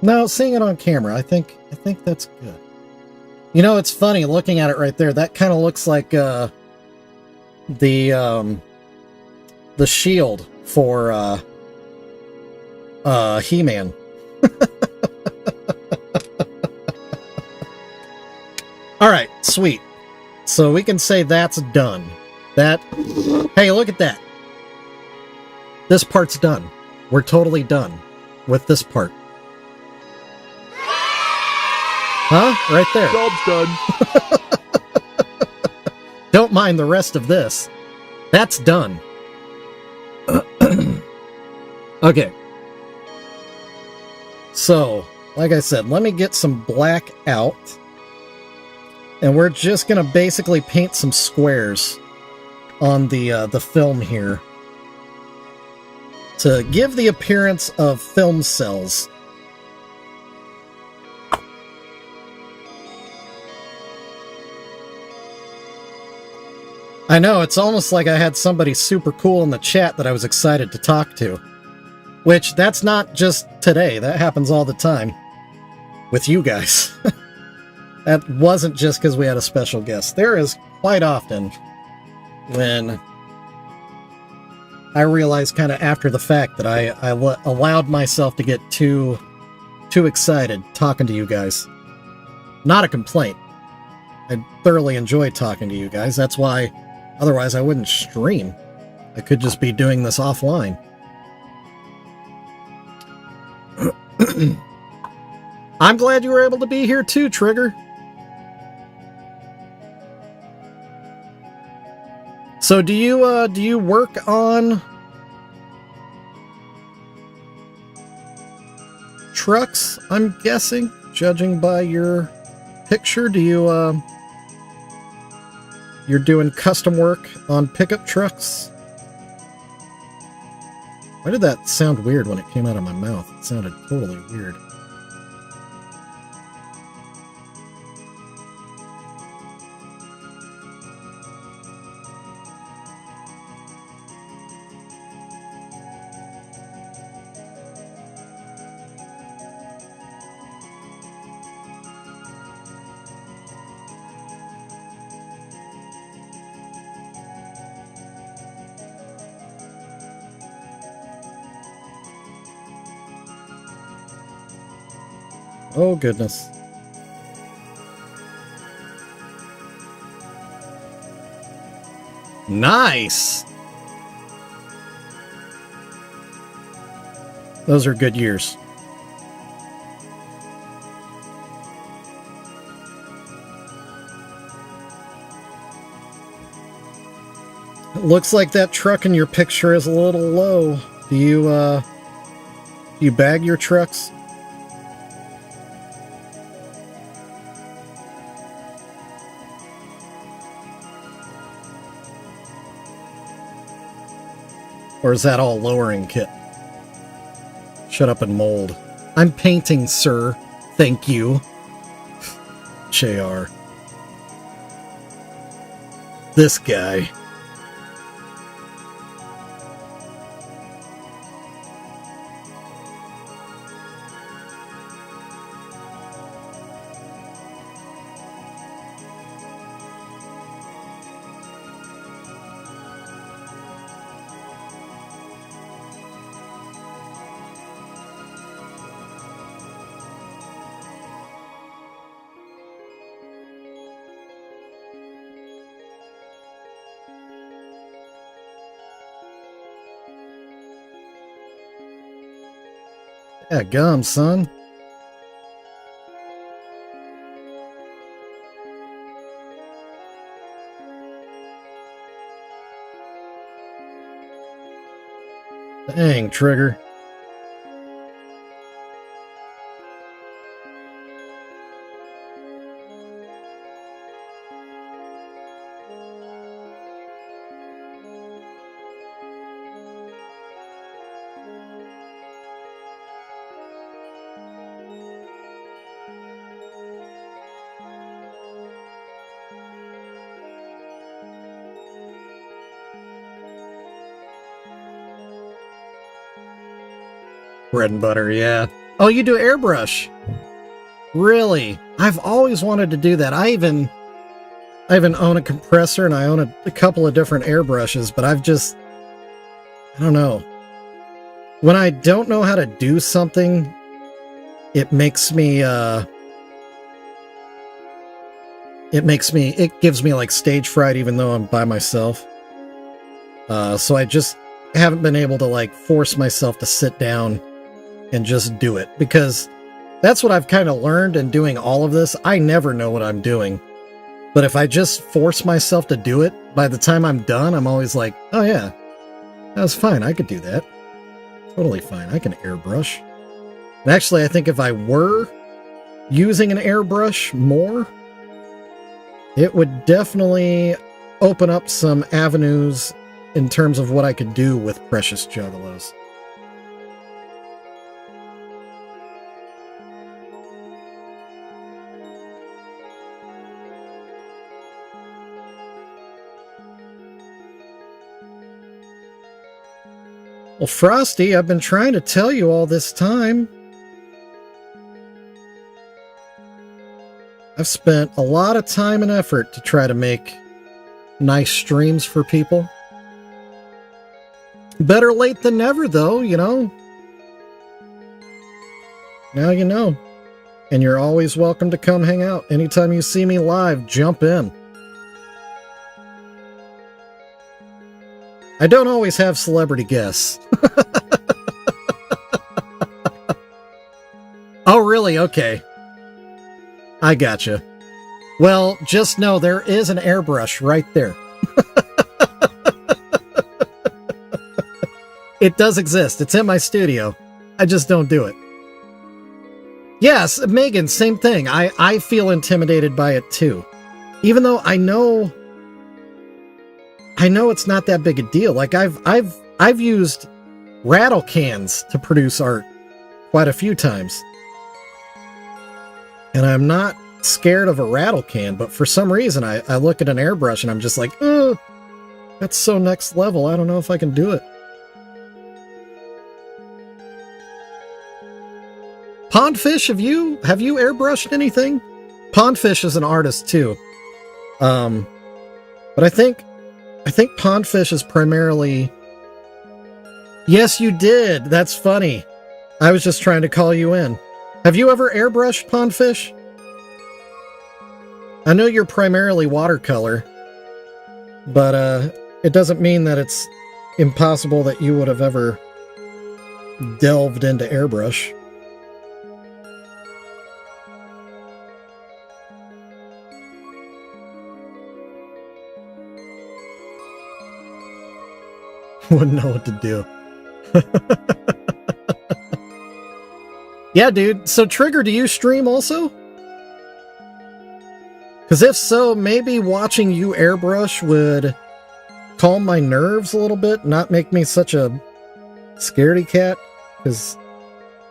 No, seeing it on camera, I think that's good. You know, it's funny looking at it right there. That kind of looks like the shield for He-Man. All right, sweet. So we can say that's done. That, hey, look at that. This part's done. We're totally done with this part. Huh? Right there. Job's done. Don't mind the rest of this. That's done. Okay. So, like I said, let me get some black out. And we're just going to basically paint some squares on the film here to give the appearance of film cells. I know, it's almost like I had somebody super cool in the chat that I was excited to talk to. Which, that's not just today, that happens all the time. With you guys. That wasn't just because we had a special guest. There is quite often when I realized kind of after the fact that I allowed myself to get too excited talking to you guys. Not a complaint. I thoroughly enjoy talking to you guys. That's why, otherwise I wouldn't stream. I could just be doing this offline. I'm glad you were able to be here too, Trigger. So do you work on trucks, I'm guessing, judging by your picture? Do you you're doing custom work on pickup trucks? Why did that sound weird when it came out of my mouth? It sounded totally weird. Oh, goodness. Nice! Those are good years. It looks like that truck in your picture is a little low. Do you bag your trucks? Or is that all lowering kit? Shut up and mold. I'm painting, sir. Thank you. JR. This guy. Yeah, gum, son. Dang, Trigger. Bread and butter, yeah. Oh, you do airbrush? Really? I've always wanted to do that. I even own a compressor and I own a couple of different airbrushes, but I don't know. When I don't know how to do something, it gives me like stage fright even though I'm by myself. So I just haven't been able to like force myself to sit down and just do it, because that's what I've kind of learned in doing all of this. I never know what I'm doing. But if I just force myself to do it, by the time I'm done, I'm always like, oh yeah, that was fine. I could do that. Totally fine. I can airbrush. And actually, I think if I were using an airbrush more, it would definitely open up some avenues in terms of what I could do with Precious Juggalos. Well, Frosty, I've been trying to tell you all this time. I've spent a lot of time and effort to try to make nice streams for people. Better late than never, though, you know. Now you know. And you're always welcome to come hang out. Anytime you see me live, jump in. I don't always have celebrity guests. Oh, really? Okay. I gotcha. Well, just know there is an airbrush right there. It does exist. It's in my studio. I just don't do it. Yes, Megan, same thing. I feel intimidated by it too. Even though I know it's not that big a deal. Like I've used rattle cans to produce art quite a few times. And I'm not scared of a rattle can, but for some reason I look at an airbrush and I'm just like, oh, that's so next level. I don't know if I can do it. Pondfish, have you airbrushed anything? Pondfish is an artist too. But I think Pondfish is primarily... Yes, you did. That's funny. I was just trying to call you in. Have you ever airbrushed, Pondfish? I know you're primarily watercolor, but it doesn't mean that it's impossible that you would have ever delved into airbrush. Wouldn't know what to do. Yeah, dude. So, Trigger, do you stream also? Because if so, maybe watching you airbrush would calm my nerves a little bit, not make me such a scaredy cat. Because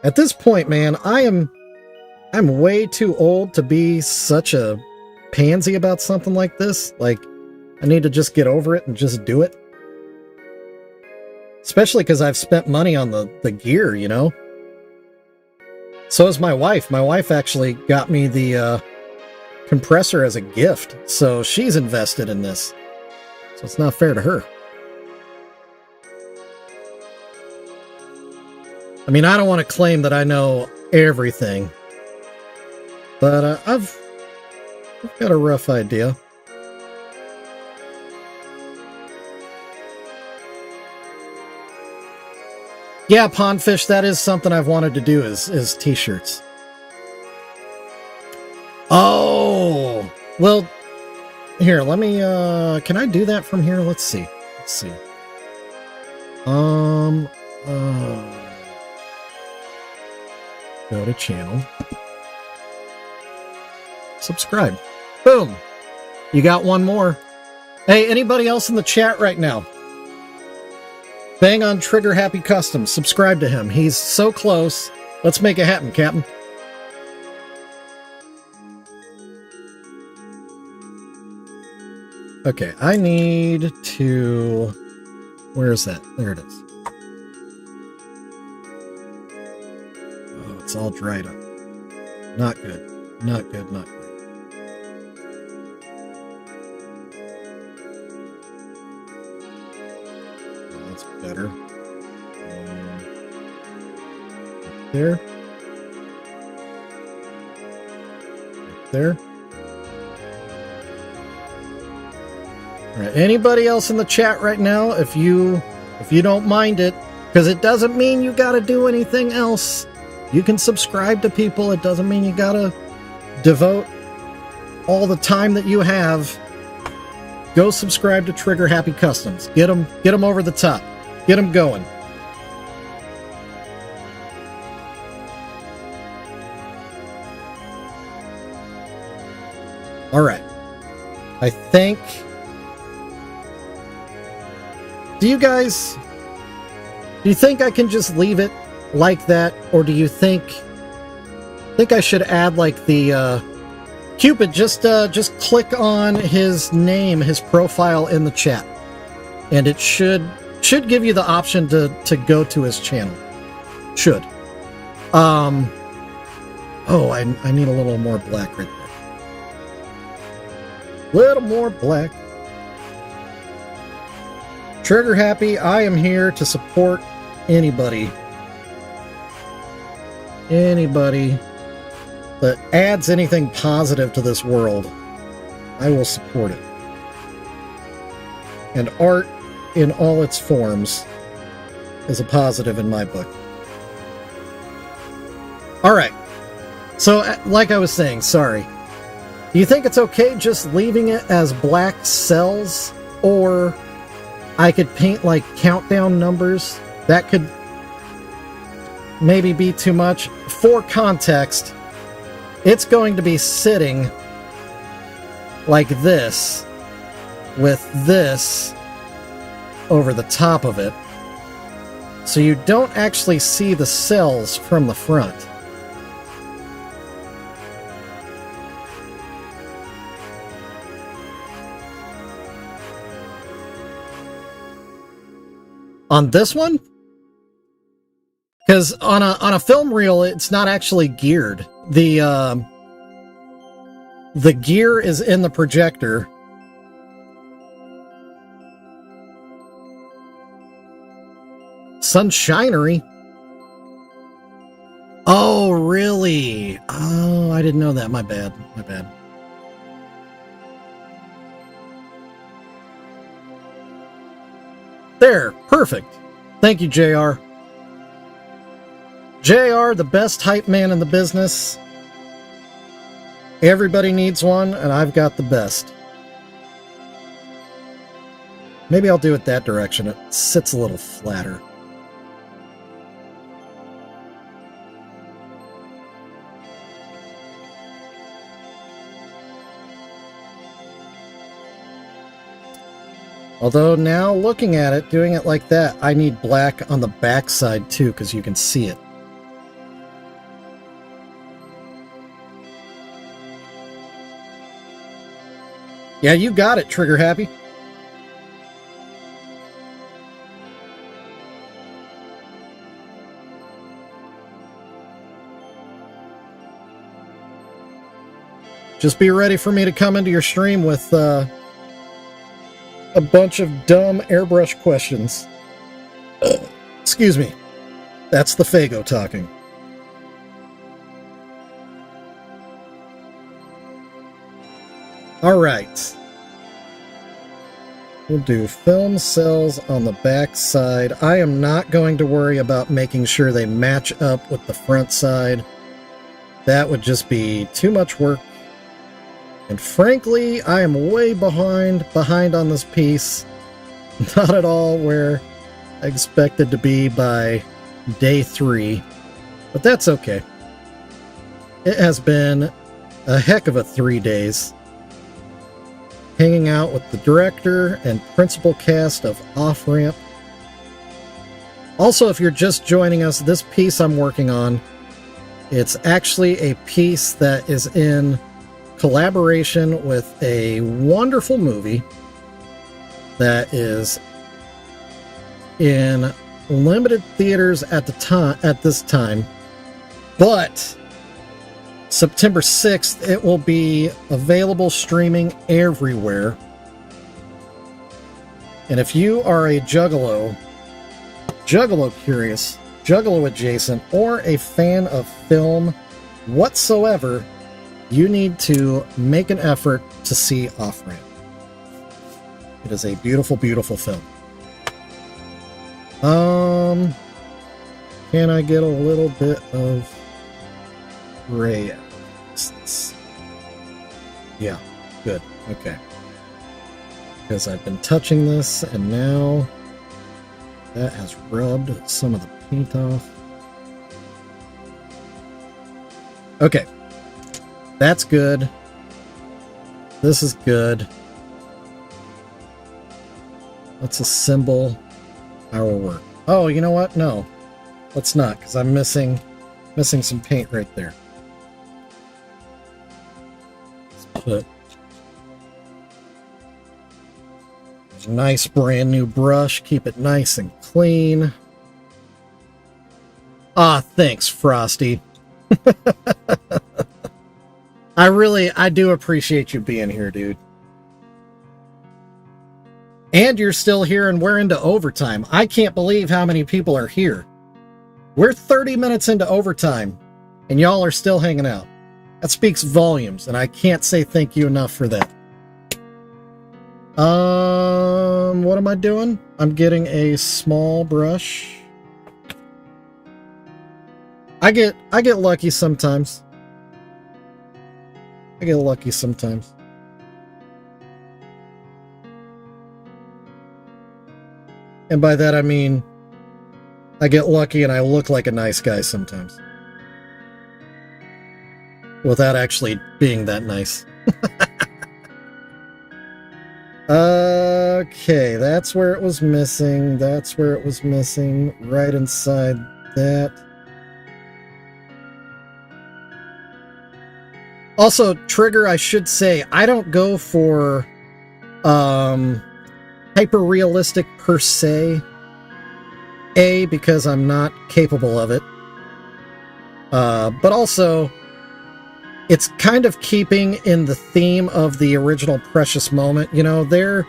at this point, man, I'm way too old to be such a pansy about something like this. Like, I need to just get over it and just do it. Especially because I've spent money on the gear, you know? So has my wife. My wife actually got me the compressor as a gift. So she's invested in this. So it's not fair to her. I mean, I don't want to claim that I know everything. But I've got a rough idea. Yeah, Pondfish, that is something I've wanted to do is t-shirts. Oh, well, here, let me, can I do that from here? Let's see. Go to channel. Subscribe. Boom. You got one more. Hey, anybody else in the chat right now? Bang on Trigger Happy Customs. Subscribe to him. He's so close. Let's make it happen, Captain. Okay, I need to... Where is that? There it is. Oh, It's all dried up. Not good. Not good, not good. That's better. Right there. Right there. All right. Anybody else in the chat right now, if you don't mind it, because it doesn't mean you got to do anything else. You can subscribe to people. It doesn't mean you got to devote all the time that you have. Go subscribe to Trigger Happy Customs. Get them over the top. Get them going. All right. I think... Do you think I can just leave it like that, or do you think I should add like the Cupid? Just click on his name, his profile in the chat, and it should give you the option to go to his channel. Should. Oh, I need a little more black right there. Little more black. Trigger Happy, I am here to support anybody that adds anything positive to this world. I will support it. And art in all its forms is a positive in my book. All right. So, like I was saying, sorry. Do you think it's okay just leaving it as black cells, or I could paint like countdown numbers? That could maybe be too much. For context, it's going to be sitting like this, with this over the top of it, so you don't actually see the cells from the front. On this one? Because on a film reel, it's not actually geared. The gear is in the projector. Sunshinery? Oh, really? Oh, I didn't know that. My bad. My bad. There, perfect. Thank you, JR. JR, the best hype man in the business. Everybody needs one, and I've got the best. Maybe I'll do it that direction. It sits a little flatter. Although now, looking at it, doing it like that, I need black on the back side too, because you can see it. Yeah, you got it, Trigger Happy. Just be ready for me to come into your stream with a bunch of dumb airbrush questions. Excuse me. That's the Fago talking. All right. We'll do film cells on the back side. I am not going to worry about making sure they match up with the front side. That would just be too much work. And frankly, I am way behind on this piece. Not at all where I expected to be by day 3. But that's okay. It has been a heck of a 3 days. Hanging out with the director and principal cast of Off Ramp. Also, if you're just joining us, this piece I'm working on, it's actually a piece that is in collaboration with a wonderful movie that is in limited theaters at this time. But September 6th, it will be available streaming everywhere. And if you are a Juggalo, Juggalo curious, Juggalo adjacent, or a fan of film whatsoever, you need to make an effort to see Off Ramp. It is a beautiful, beautiful film. Can I get a little bit of gray out of this? Yeah, good. Okay. Because I've been touching this, and now that has rubbed some of the paint off. Okay. That's good. This is good. Let's assemble our work. Oh, you know what? No. Let's not, because I'm missing some paint right there. Let's put a nice brand new brush. Keep it nice and clean. Ah, thanks, Frosty. I do appreciate you being here, dude. And you're still here, and we're into overtime. I can't believe how many people are here. We're 30 minutes into overtime, and y'all are still hanging out. That speaks volumes, and I can't say thank you enough for that. What am I doing? I'm getting a small brush. I get lucky sometimes. I get lucky sometimes. And by that I mean I get lucky and I look like a nice guy sometimes. Without actually being that nice. Okay, that's where it was missing. That's where it was missing. Right inside that. Also, trigger, I should say, I don't go for hyper-realistic per se. A, because I'm not capable of it. But also, it's kind of keeping in the theme of the original Precious moment. You know, they're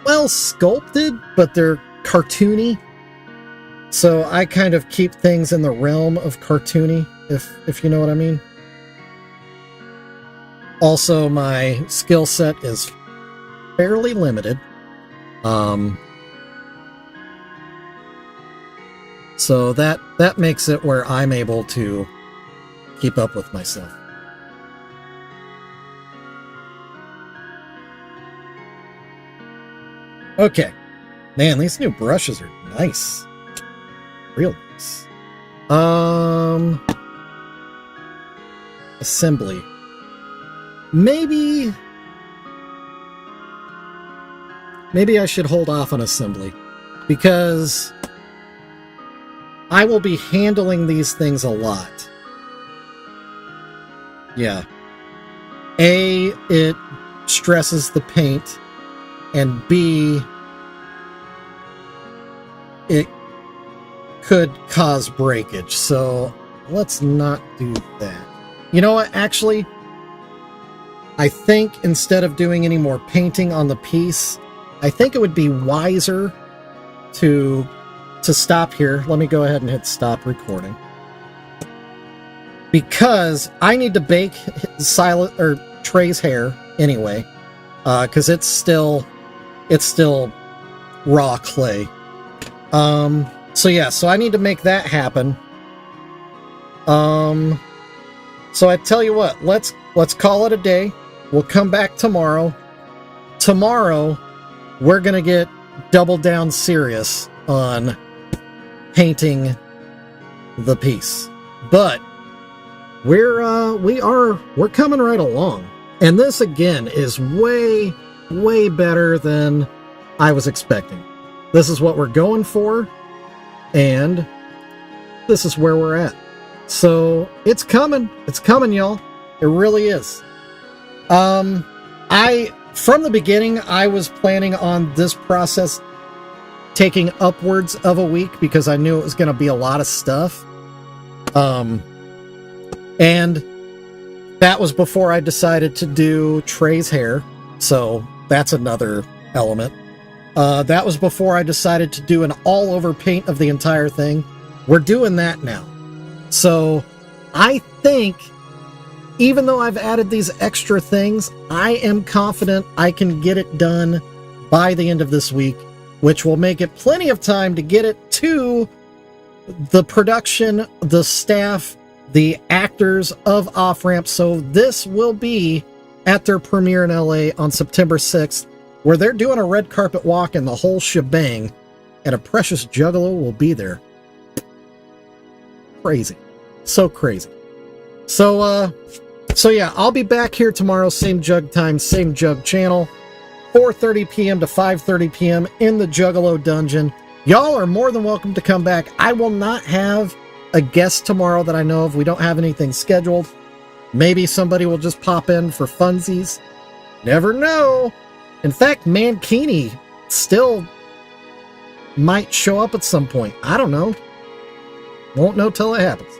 well sculpted, but they're cartoony. So I kind of keep things in the realm of cartoony, if you know what I mean. Also, my skill set is fairly limited. So that makes it where I'm able to keep up with myself. Okay. Man, these new brushes are nice. Real nice. Assembly. Maybe I should hold off on assembly, because I will be handling these things a lot. Yeah. A, it stresses the paint, and B, it could cause breakage, so let's not do that. You know what, actually, I think instead of doing any more painting on the piece, I think it would be wiser to stop here. Let me go ahead and hit stop recording, because I need to bake Trey's hair anyway, because it's still raw clay. So yeah, so I need to make that happen. So I tell you what, let's call it a day. We'll come back tomorrow. Tomorrow, we're gonna get double down serious on painting the piece. But we're coming right along. And this again is way, way better than I was expecting. This is what we're going for, and this is where we're at. So it's coming. It's coming, y'all. It really is. From the beginning, I was planning on this process taking upwards of a week because I knew it was going to be a lot of stuff. And that was before I decided to do Trey's hair. So that's another element. That was before I decided to do an all-over paint of the entire thing. We're doing that now. So I think, even though I've added these extra things, I am confident I can get it done by the end of this week, which will make it plenty of time to get it to the production, the staff, the actors of Off Ramp. So this will be at their premiere in LA on September 6th, where they're doing a red carpet walk and the whole shebang, and a Precious Juggalo will be there. Crazy. So crazy. So yeah, I'll be back here tomorrow, same jug time, same jug channel, 4:30 p.m. to 5:30 p.m. in the Juggalo dungeon. Y'all are more than welcome to come back. I will not have a guest tomorrow that I know of. We don't have anything scheduled. Maybe somebody will just pop in for funsies. Never know. In fact, Mankini still might show up at some point. I don't know. Won't know till it happens.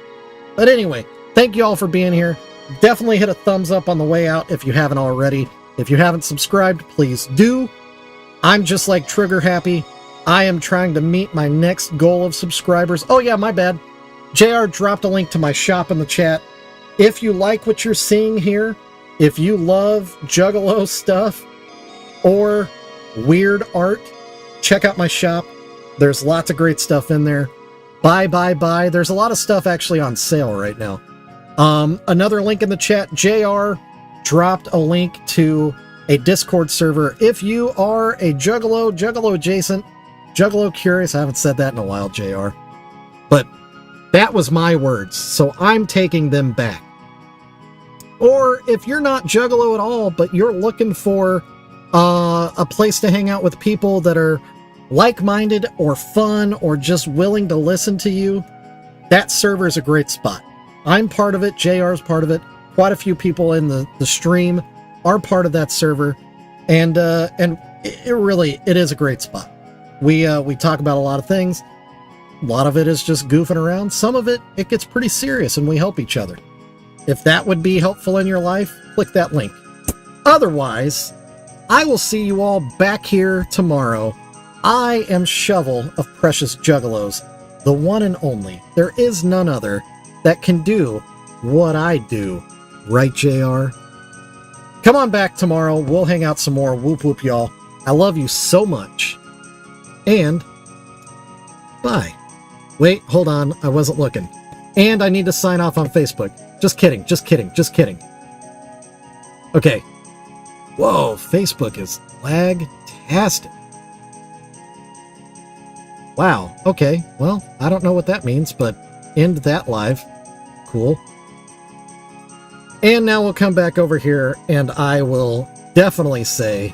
But anyway, thank you all for being here. Definitely hit a thumbs up on the way out if you haven't already. If you haven't subscribed, please do. I'm just like trigger happy. I am trying to meet my next goal of subscribers. Oh yeah, my bad. JR dropped a link to my shop in the chat. If you like what you're seeing here, if you love Juggalo stuff or weird art, check out my shop. There's lots of great stuff in there. Buy. There's a lot of stuff actually on sale right now. Another link in the chat. JR dropped a link to a Discord server. If you are a Juggalo adjacent, Juggalo curious, I haven't said that in a while, JR. But that was my words, so I'm taking them back. Or if you're not Juggalo at all, but you're looking for a place to hang out with people that are like-minded or fun or just willing to listen to you, that server is a great spot. I'm part of it. JR's part of it. Quite a few people in the stream are part of that server, and it is a great spot. We talk about a lot of things. A lot of it is just goofing around. Some of it gets pretty serious, and we help each other. If that would be helpful in your life, click that link. Otherwise, I will see you all back here tomorrow. I am Shovel of Precious Juggalos, the one and only. There is none other that can do what I do. Right, JR? Come on back tomorrow. We'll hang out some more. Whoop whoop, y'all. I love you so much. And bye. Wait, hold on. I wasn't looking. And I need to sign off on Facebook. Just kidding. Okay. Whoa, Facebook is lag-tastic. Wow, okay. Well, I don't know what that means, but end that live. Cool. And now we'll come back over here, and I will definitely say